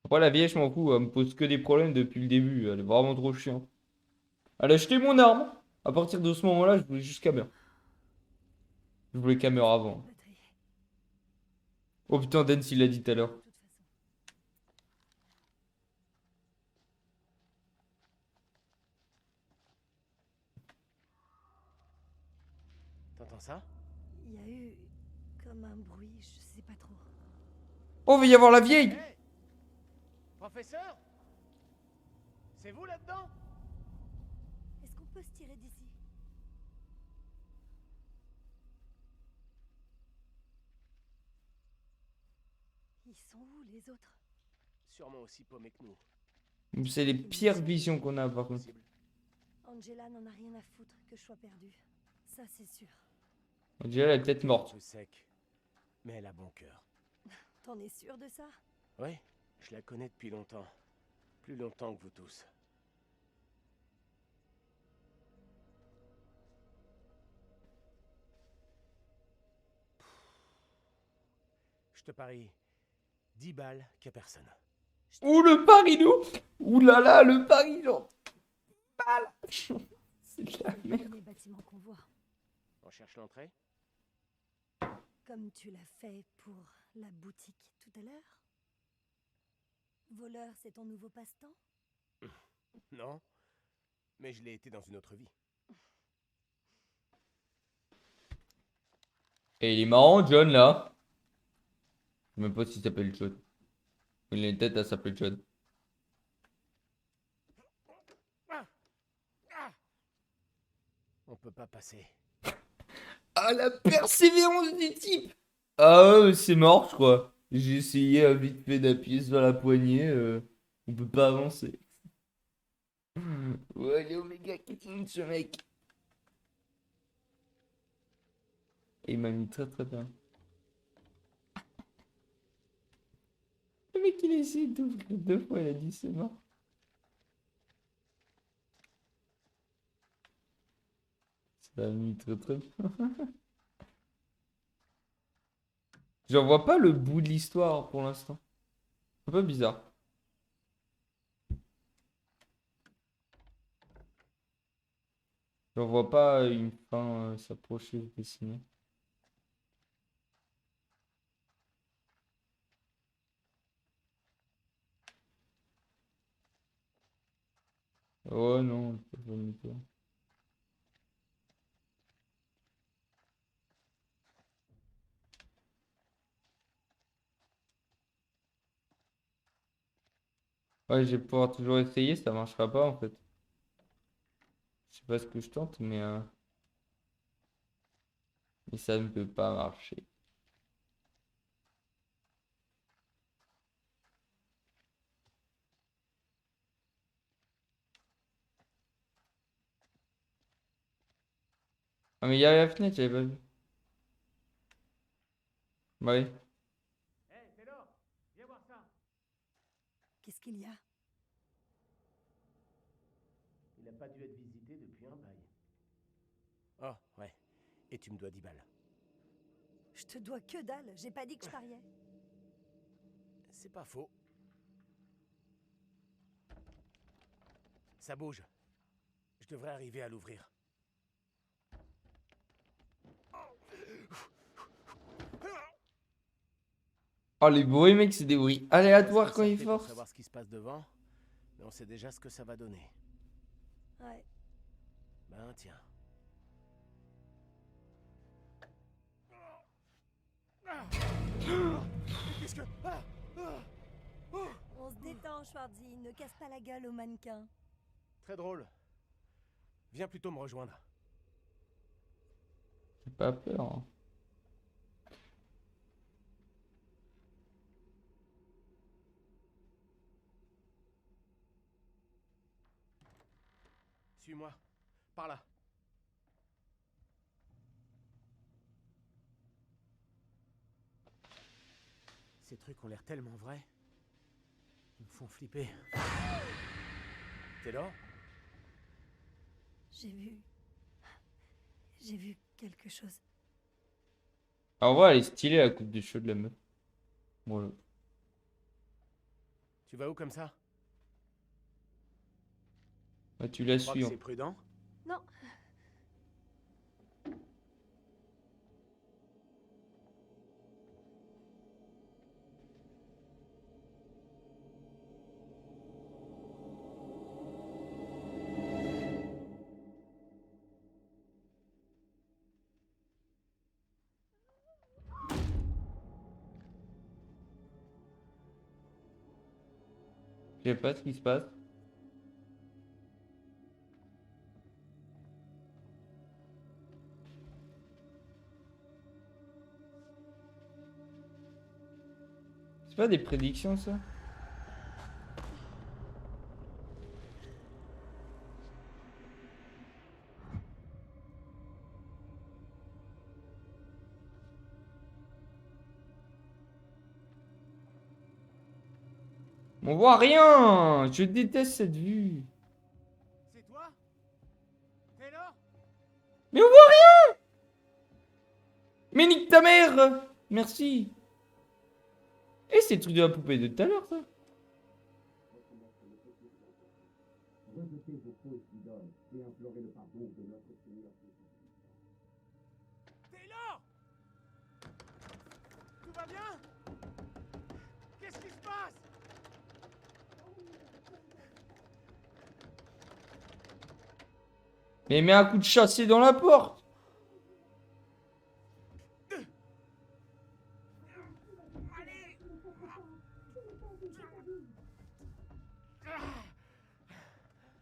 Après, la vieille, je m'en fous. Elle me pose que des problèmes depuis le début. Elle est vraiment trop chiante. Elle a acheté mon arme. À partir de ce moment-là, je voulais juste qu'elle meure. Je voulais qu'elle meure avant. Oh putain, Dance, il l'a dit tout à l'heure. T'entends ça? Il y a eu comme un bruit, je sais pas trop. Oh, il va y avoir la vieille! Hey, professeur? C'est vous là-dedans? Est-ce qu'on peut se tirer d'ici? Ils sont où les autres? Sûrement aussi paumés que nous. C'est les pires visions qu'on a, par contre. Possible. Angela n'en a rien à foutre que je sois perdue. Ça, c'est sûr. On dirait elle est peut-être Un morte. peu sec, mais elle a bon cœur. T'en es sûr de ça? Oui, je la connais depuis longtemps. Plus longtemps que vous tous. Je te parie 10 balles qu'il n'y a personne. Ouh, le pari, nous! Ouh là là, le pari, genre. Balle. C'est de la merde. Les bâtiments qu'on voit. On cherche l'entrée? Comme tu l'as fait pour la boutique tout à l'heure? Voleur, c'est ton nouveau passe-temps? Non, mais je l'ai été dans une autre vie. Et il est marrant, John, là. Je sais même pas s'il s'appelle John. Il a une tête à s'appeler John. On peut pas passer. Ah, la persévérance du type! Ah ouais, c'est mort, je crois. J'ai essayé vite fait d'appuyer sur la poignée. On peut pas avancer. Ouais, il est Omega King, ce mec. Et il m'a mis très très bien. Le mec, il a essayé d'ouvrir 2 fois, il a dit c'est mort. Ça a mis très très bien. J'en vois pas le bout de l'histoire pour l'instant. Un peu bizarre. J'en vois pas une fin s'approcher ou dessiner. Oh non, je peux pas me dire. Ouais, je vais pouvoir toujours essayer, ça marchera pas en fait. Je sais pas ce que je tente, mais ça ne peut pas marcher. Ah, mais il y a la fenêtre, j'avais pas vu. Bah oui. Hé, Taylor, viens voir ça. Qu'est-ce qu'il y a? Il a pas dû être visité depuis un bail. Oh, ouais. Et tu me dois 10 balles. Je te dois que dalle, j'ai pas dit que je pariais. C'est pas faux. Ça bouge. Je devrais arriver à l'ouvrir. Oh, les bruits, mec, c'est des bruits aléatoires quand il Pour force. savoir ce qui se passe devant, mais on sait déjà ce que ça va donner. Ouais. Ben tiens. Qu'est-ce que... On se détend, Schwarzy, ne casse pas la gueule au mannequin. Très drôle. Viens plutôt me rejoindre. J'ai pas peur. Hein. Suis-moi. Par là. Ces trucs ont l'air tellement vrais. Ils me font flipper. T'es là? J'ai vu quelque chose. En vrai, elle est stylée la coupe de cheveux de la meuf. Voilà. Tu vas où comme ça? Bah, tu la Tu crois suis. que Hein. c'est prudent? Non. Je sais pas ce qui se passe. C'est pas des prédictions, ça? On voit rien! Je déteste cette vue. C'est toi? Taylor? Mais on voit rien! Mais nique ta mère! Merci. Et c'est le truc de la poupée de tout à l'heure, ça. Taylor! Tout va bien? Qu'est-ce qui se passe? Mais mets un coup de chassé dans la porte.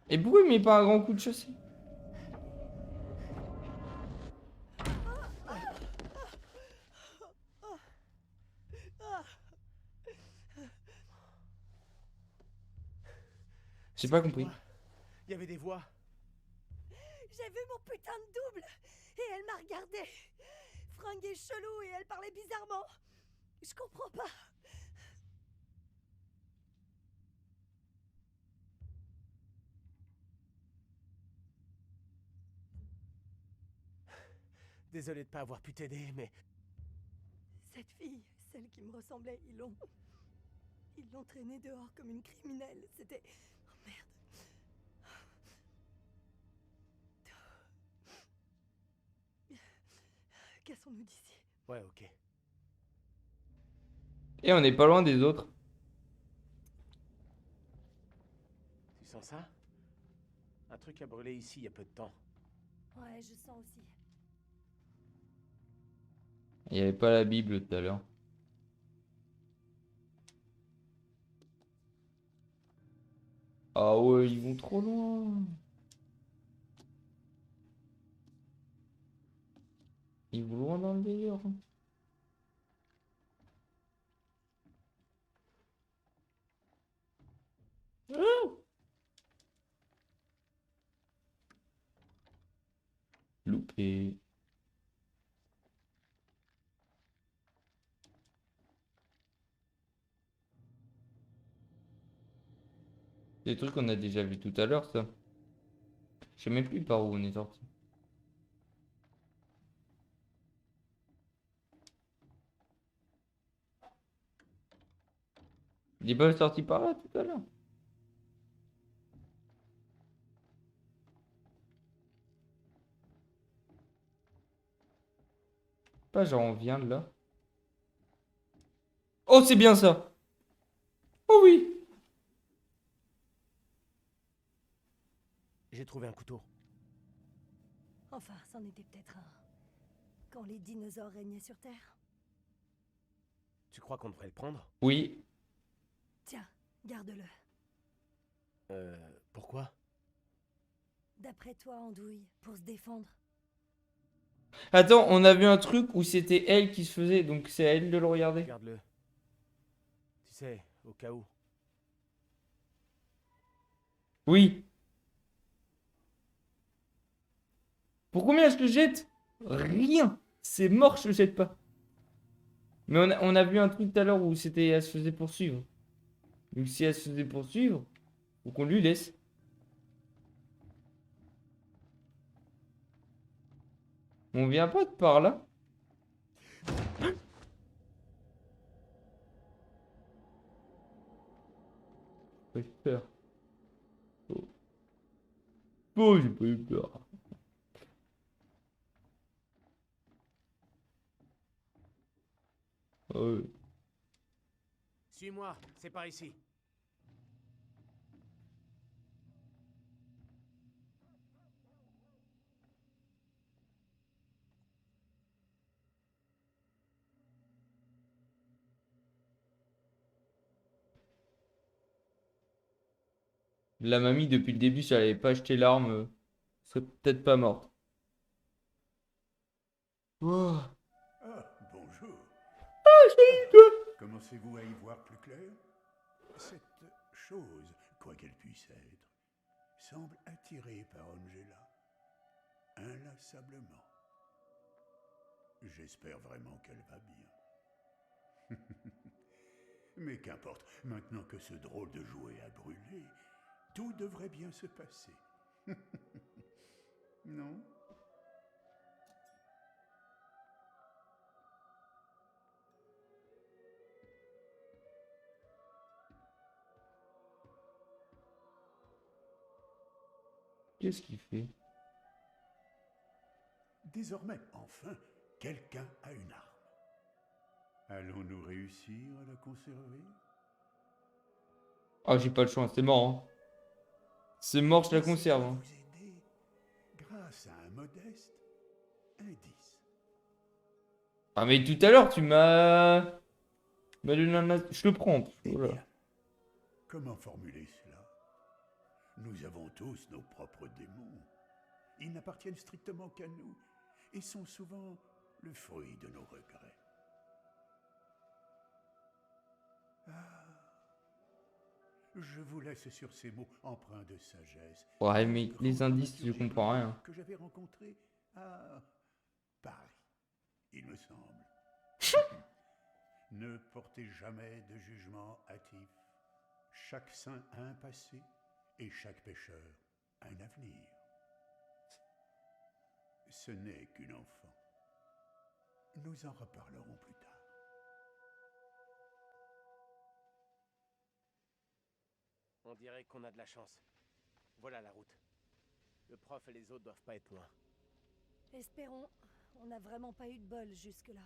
Et pourquoi il met pas un grand coup de chaussée? J'ai pas compris. Il y avait des voix. J'ai vu mon putain de double et elle m'a regardé. Fringue est chelou et elle parlait bizarrement. Je comprends pas. Désolé de pas avoir pu t'aider, mais... Cette fille, celle qui me ressemblait, ils l'ont traînée dehors comme une criminelle. C'était... Oh merde. Cassons-nous d'ici. Ouais, ok. Et on n'est pas loin des autres. Tu sens ça? Un truc a brûlé ici il y a peu de temps. Ouais, je sens aussi. Il n'y avait pas la Bible tout à l'heure. Ah ouais, ils vont trop loin. Ils vont loin dans le délire. Loupé. Des trucs qu'on a déjà vu tout à l'heure, ça. Je sais même plus par où on est sorti. Il est pas sorti par là tout à l'heure. Pas genre on vient de là. Oh, c'est bien ça. Oh oui. J'ai trouvé un couteau. Enfin, c'en était peut-être un. Quand les dinosaures régnaient sur Terre. Tu crois qu'on devrait le prendre? Oui. Tiens, garde-le. Pourquoi? D'après toi, Andouille, pour se défendre. Attends, on a vu un truc où c'était elle qui se faisait, donc c'est à elle de le regarder. Garde-le. Tu sais, au cas où. Oui. Pour combien est-ce que je jette? Rien. C'est mort, je le jette pas. Mais on a vu un truc tout à l'heure où c'était elle se faisait poursuivre. Donc si elle se faisait poursuivre, faut qu'on lui laisse. On vient pas de par là. J'ai pas eu peur. Oh, oh j'ai pas eu peur. Ah ouais. Suis-moi, c'est par ici. La mamie, depuis le début, si elle avait pas acheté l'arme, serait peut-être pas morte. Oh. Ah, bonjour. Ah, salut toi. Commencez-vous à y voir plus clair? Cette chose, quoi qu'elle puisse être, semble attirée par Angela. Inlassablement. J'espère vraiment qu'elle va bien. Mais qu'importe, maintenant que ce drôle de jouet a brûlé, tout devrait bien se passer. Non? Qu'est-ce qu'il fait? Désormais, enfin, quelqu'un a une arme. Allons-nous réussir à la conserver? Ah, j'ai pas le choix, c'est mort. Hein. C'est mort, je la conserve. Hein. Vous aider grâce à un modeste indice. Ah, mais tout à l'heure, tu m'as donné un... Je le prends. Eh Voilà. bien, Comment formuler cela? Nous avons tous nos propres démons. Ils n'appartiennent strictement qu'à nous et sont souvent le fruit de nos regrets. Ah, je vous laisse sur ces mots empreints de sagesse. Ouais, mais les indices, je comprends rien. Que j'avais rencontré à Paris, il me semble. Ne portez jamais de jugement hâtif. Chaque saint a un passé et chaque pécheur un avenir. Ce n'est qu'une enfant. Nous en reparlerons plus tard. On dirait qu'on a de la chance. Voilà la route. Le prof et les autres doivent pas être loin. Espérons. On n'a vraiment pas eu de bol jusque-là.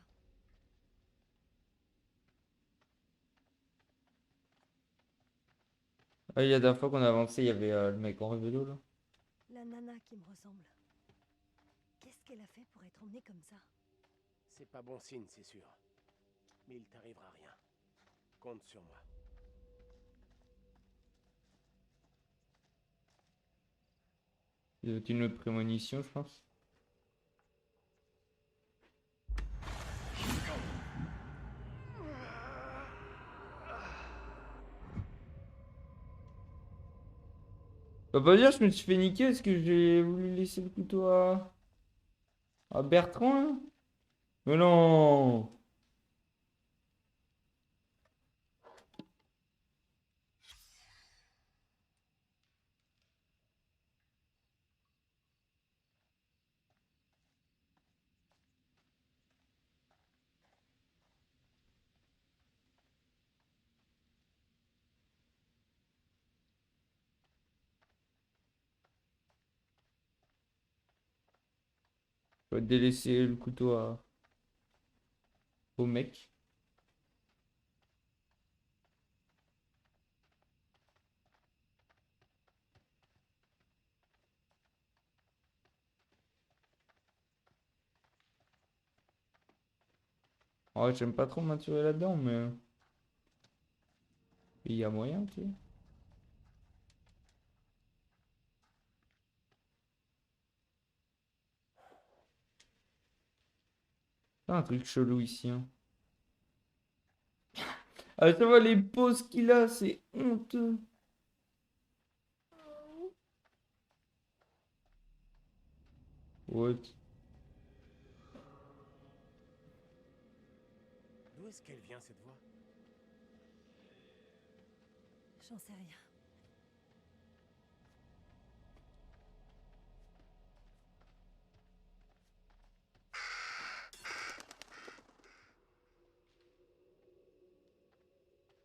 Ah, il y a la dernière fois qu'on a avancé, il y avait le mec en vélo là. La nana qui me ressemble. Qu'est-ce qu'elle a fait pour être emmenée comme ça? C'est pas bon signe, c'est sûr. Mais il t'arrivera rien. Compte sur moi. C'est une prémonition, je pense. On va pas dire je me suis fait niquer parce que j'ai voulu laisser le couteau à Bertrand là. Mais non. Je vais délaisser le couteau au mec. Ouais, j'aime pas trop m'attirer là-dedans, mais il y a moyen, tu sais. C'est un truc chelou ici, hein. Ah, ça va, les poses qu'il a, c'est honteux. What? D'où est-ce qu'elle vient, cette voix? J'en sais rien.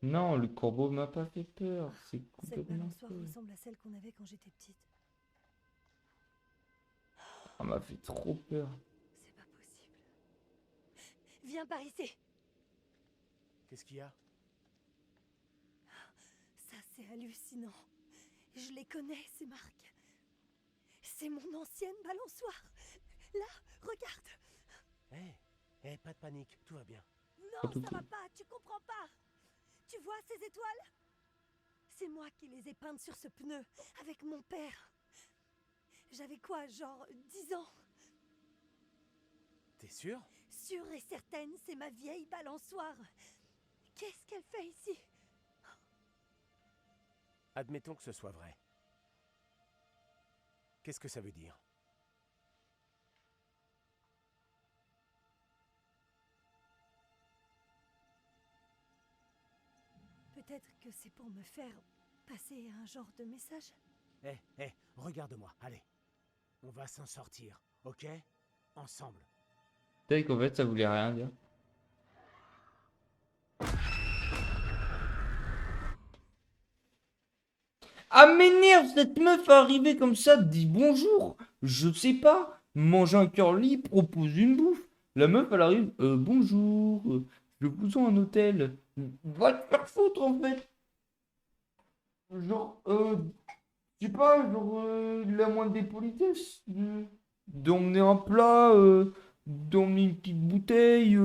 Non, le corbeau m'a pas fait peur. C'est Cette complètement balançoire faux. ressemble à celle qu'on avait quand j'étais petite. Ça m'a fait trop peur. C'est pas possible. Viens par ici. Qu'est-ce qu'il y a? Ça, c'est hallucinant. Je les connais, ces marques. C'est mon ancienne balançoire. Là, regarde. Hé, pas de panique, tout va bien. Non, ça va pas, tu comprends pas. Tu vois ces étoiles? C'est moi qui les ai peintes sur ce pneu, avec mon père. J'avais quoi, genre 10 ans? T'es sûr? Sûre et certaine, c'est ma vieille balançoire. Qu'est-ce qu'elle fait ici? Admettons que ce soit vrai. Qu'est-ce que ça veut dire? Peut-être que c'est pour me faire passer un genre de message? Hé, regarde-moi, allez. On va s'en sortir, ok? Ensemble. Peut-être qu'en fait ça voulait rien dire. Ah m'énerve cette meuf arrivée comme ça, dit bonjour. Je sais pas. Mange un curly, propose une bouffe. La meuf elle arrive, bonjour, je vous en un hôtel. Va te faire foutre en fait. Genre, je sais pas, genre, la moindre des politesses. D'emmener un plat, d'emmener une petite bouteille.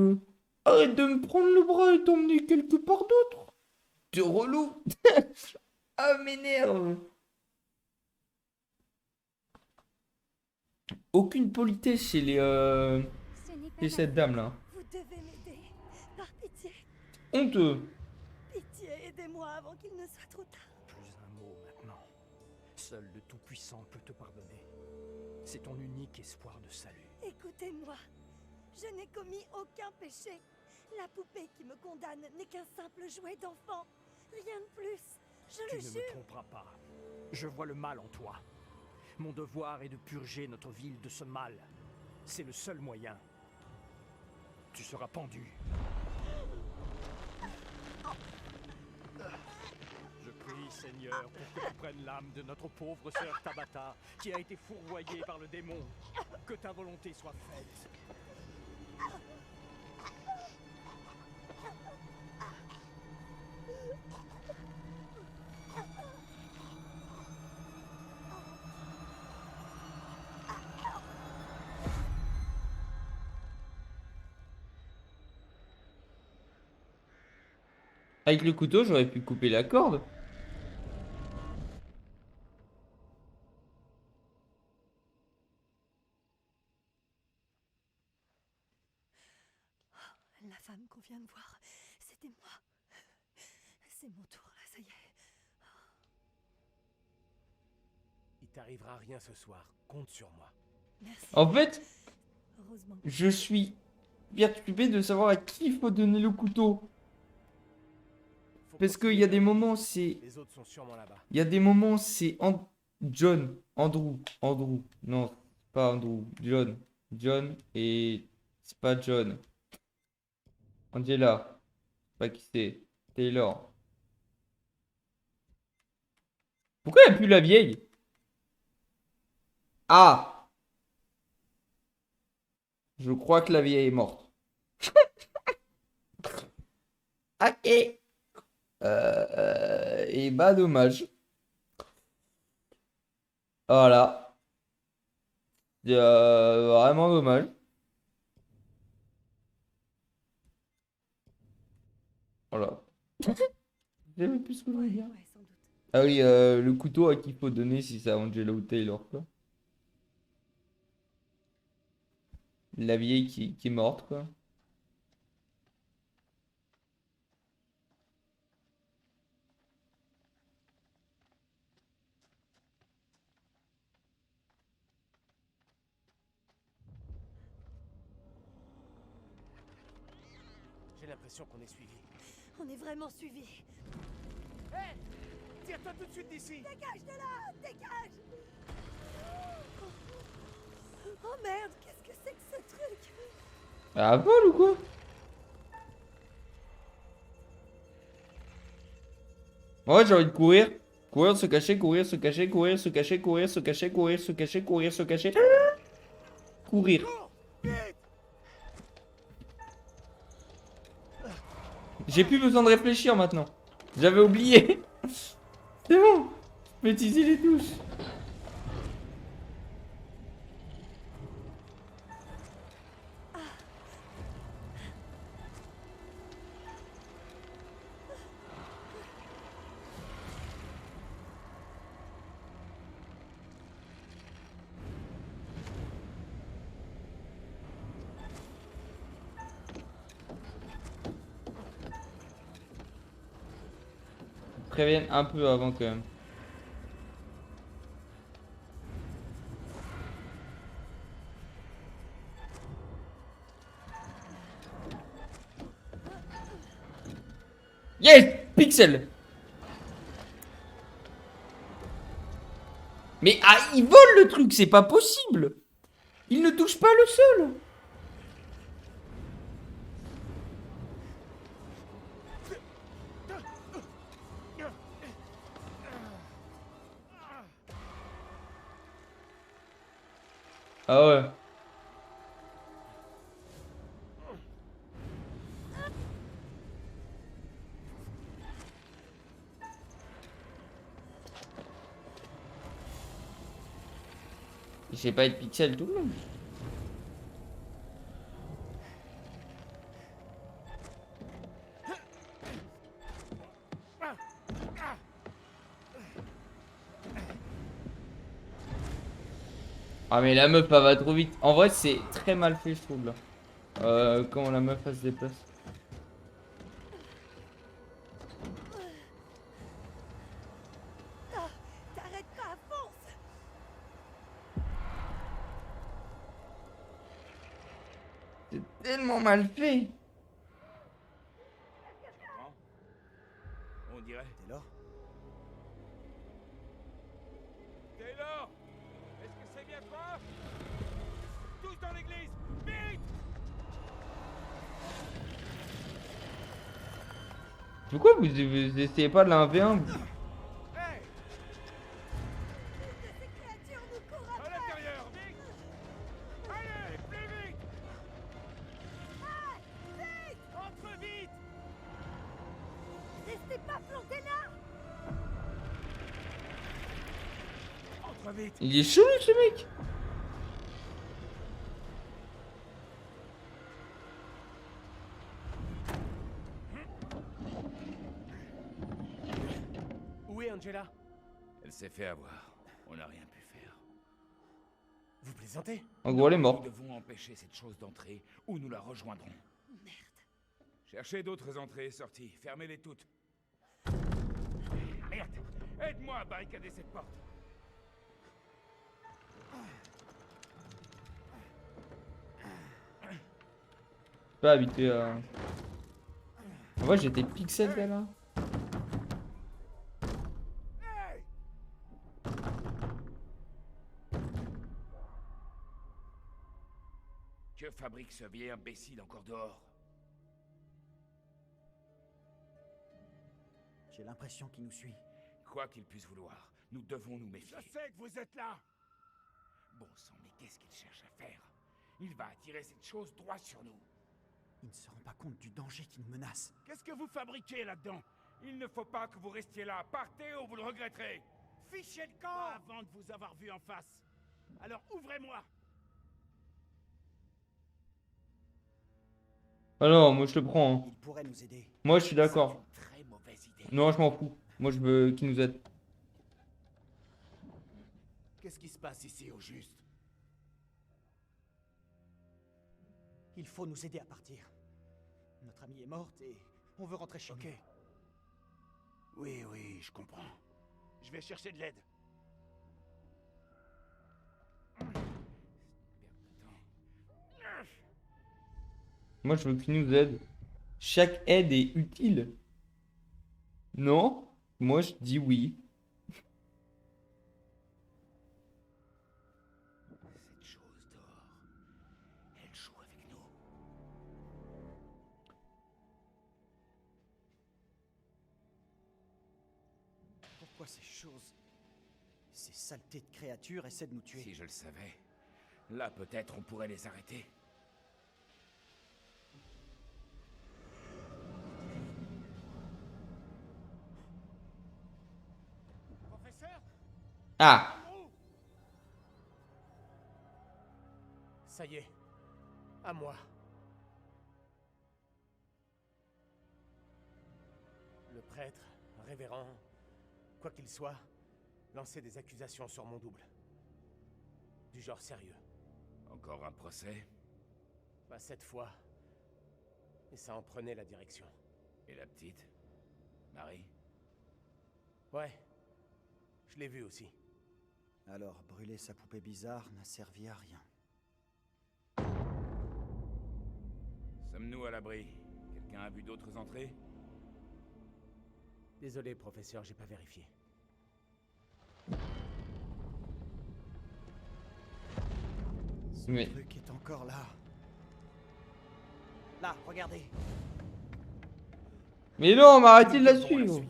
Arrête de me prendre le bras et d'emmener quelque part d'autre. Te relou. Ah, m'énerve. Aucune politesse chez les Ce n'est pas chez cette dame là. Vous devez m'aider. Par pitié. Honteux. Pitié, aidez-moi avant qu'il ne soit trop tard. Plus un mot maintenant. Seul le Tout-Puissant peut te pardonner. C'est ton unique espoir de salut. Écoutez-moi. Je n'ai commis aucun péché. La poupée qui me condamne n'est qu'un simple jouet d'enfant. Rien de plus. Je Tu le ne me jure. tromperas pas. Je vois le mal en toi. Mon devoir est de purger notre ville de ce mal. C'est le seul moyen. Tu seras pendu. Je prie, Seigneur, pour que tu prennes l'âme de notre pauvre sœur Tabata, qui a été fourvoyée par le démon. Que ta volonté soit faite. Avec le couteau, j'aurais pu couper la corde. La femme qu'on vient de voir, c'était moi. C'est mon tour, là, ça y est. Il t'arrivera rien ce soir. Compte sur moi. Merci. En fait, Heureusement. je suis perturbé de savoir à qui il faut donner le couteau. Parce qu'il y a des moments, c'est... Les autres sont sûrement là-bas. Il y a des moments, c'est John, Andrew, non, pas Andrew, John et c'est pas John. Angela, pas qui c'est, Taylor. Pourquoi il n'y a plus la vieille? Ah! Je crois que la vieille est morte. Ok. Et bah dommage. Voilà. Vraiment dommage. Voilà. J'avais plus ce que je voulais dire. Ouais, sans doute. Ah oui, le couteau à qui faut donner si c'est à Angela ou Taylor, quoi. La vieille qui est morte, quoi. J'ai l'impression qu'on est suivi. On est vraiment suivis. Hé! Tire-toi tout de suite d'ici! Dégage de là! Dégage! Oh merde, qu'est-ce que c'est que ce truc? Ah, vol ou quoi? Ouais, j'ai envie de courir. Courir, se cacher, courir, se cacher, courir, se cacher, courir, se cacher, courir, se cacher, courir, se cacher. Courir. J'ai plus besoin de réfléchir maintenant. J'avais oublié. C'est bon. Je peux utiliser les touches. Préviennent un peu avant quand même. Yes! Pixel! Mais ah, il vole le truc, c'est pas possible! Il ne touche pas le sol! Ah ouais. Je sais pas être pixel tout le monde. Ah mais la meuf elle va trop vite. En vrai c'est très mal fait je trouve là. Quand la meuf elle se déplace. Ah, t'arrêtes pas, fonce! C'est tellement mal fait. On dirait. Taylor? Taylor! Est-ce que c'est bien toi? Tous dans l'église! Vite! Pourquoi vous essayez pas de la 1v1? Hey! Ces créatures nous courent À après! l'intérieur! Vite! Allez! Plus vite! Vite! Entre vite! Restez pas plantés là! Entre vite! Il est chelou ce mec. Où est Angela? Elle s'est fait avoir. On n'a rien pu faire. Vous plaisantez? En gros elle est morte. Nous devons empêcher cette chose d'entrer ou nous la rejoindrons. Cherchez d'autres entrées et sorties. Fermez-les toutes. Merde! Aide-moi à barricader cette porte. Pas habitué à. En vrai j'étais pixel là. Que fabrique ce vieil imbécile encore dehors? J'ai l'impression qu'il nous suit. Quoi qu'il puisse vouloir, nous devons nous méfier. Je sais que vous êtes là! Bon sang, mais qu'est-ce qu'il cherche à faire? Il va attirer cette chose droit sur nous. Il ne se rend pas compte du danger qui nous menace. Qu'est-ce que vous fabriquez là-dedans? Il ne faut pas que vous restiez là. Partez ou vous le regretterez. Fichez le camp avant de vous avoir vu en face. Alors ouvrez-moi. Ah non, moi je le prends. Hein. Il pourrait nous aider. Moi je suis d'accord. Très mauvaise idée. Non, je m'en fous. Moi je veux qu'il nous aide. Qu'est-ce qui se passe ici au juste? Il faut nous aider à partir. Notre amie est morte et on veut rentrer chez nous. Oui, oui, je comprends. Je vais chercher de l'aide. Moi je veux qu'il nous aide. Chaque aide est utile. Non? Moi je dis oui. Cette chose dehors, elle joue avec nous. Pourquoi ces choses, ces saletés de créatures essaient de nous tuer? Si je le savais, là peut-être on pourrait les arrêter. Professeur? Ah! Ça y est. À moi. Le prêtre, révérend, quoi qu'il soit, lançait des accusations sur mon double. Du genre sérieux. Encore un procès? Pas cette fois. Et ça en prenait la direction. Et la petite? Marie? Ouais. Je l'ai vu aussi. Alors, brûler sa poupée bizarre n'a servi à rien. Sommes-nous à l'abri? Quelqu'un a vu d'autres entrées? Désolé, professeur, j'ai pas vérifié. Mais... Le truc est encore là. Là, regardez. Mais non, mais arrêtez de la Nous devons suivre.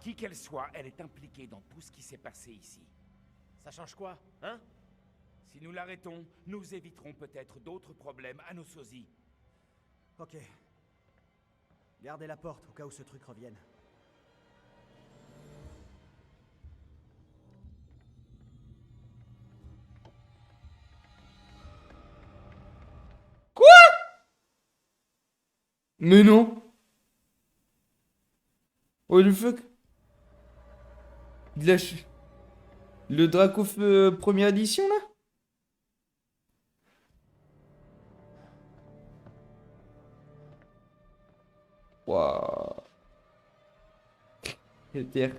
Qui qu'elle soit, elle est impliquée dans tout ce qui s'est passé ici. Ça change quoi, hein? Si nous l'arrêtons, nous éviterons peut-être d'autres problèmes à nos sosies. Ok. Gardez la porte au cas où ce truc revienne. Mais non. What the fuck? Il lâche... Le Dracofeu première édition là? Terre.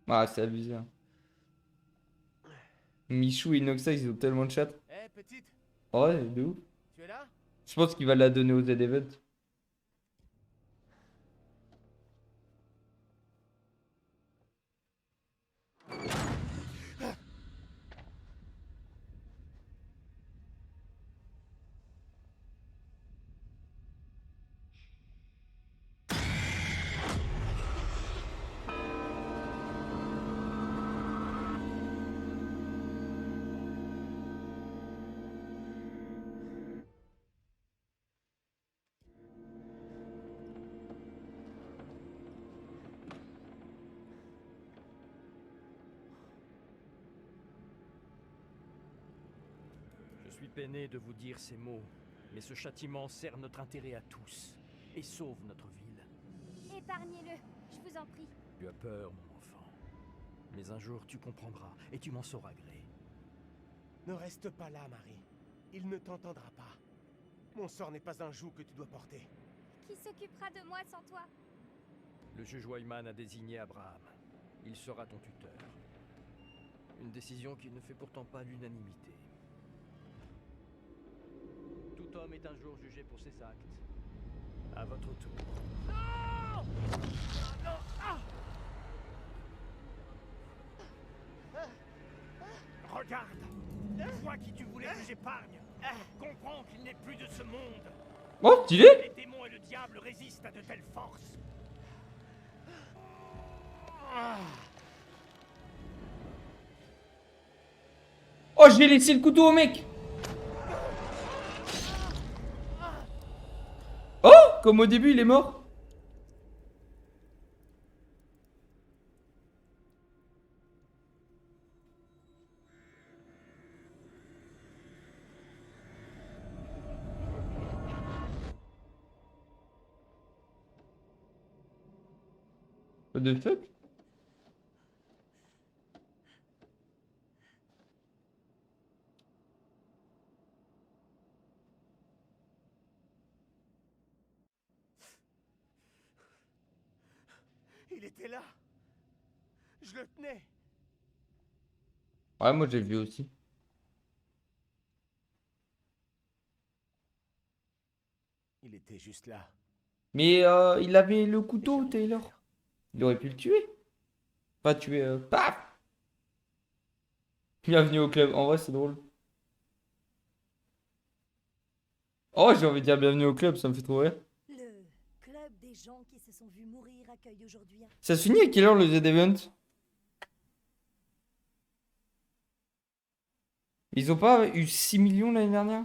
Ah, c'est abusé. Hein. Michou et Inoxax, ils ont tellement de chat. Eh, petite, Ouais, de ouf. tu es là? Je pense qu'il va la donner aux Z-Event. Je suis peiné de vous dire ces mots, mais ce châtiment sert notre intérêt à tous et sauve notre ville. Épargnez-le, je vous en prie. Tu as peur, mon enfant. Mais un jour tu comprendras et tu m'en sauras gré. Ne reste pas là, Marie. Il ne t'entendra pas. Mon sort n'est pas un joug que tu dois porter. Qui s'occupera de moi sans toi? Le juge Wyman a désigné Abraham. Il sera ton tuteur. Une décision qui ne fait pourtant pas l'unanimité. Tout homme est un jour jugé pour ses actes. À votre tour. Non! Non! Ah! Regarde! Toi qui tu voulais que j'épargne, comprends qu'il n'est plus de ce monde. Oh, stylé! Les démons et le diable résistent à de telles forces. Oh, j'ai laissé le couteau au mec! Oh! Comme au début, il est mort. What the fuck? Il était là. Je le tenais. Ouais, moi j'ai vu aussi. Il était juste là. Mais il avait le couteau, Taylor. Il aurait pu le tuer. Pas tuer. Paf! Bienvenue au club. En vrai, c'est drôle. Oh, j'ai envie de dire bienvenue au club, ça me fait trop rire. Le club des gens qui se sont vus mourir accueille aujourd'hui un... Ça se finit à quelle heure le Z-Event? Ils ont pas eu 6 millions l'année dernière?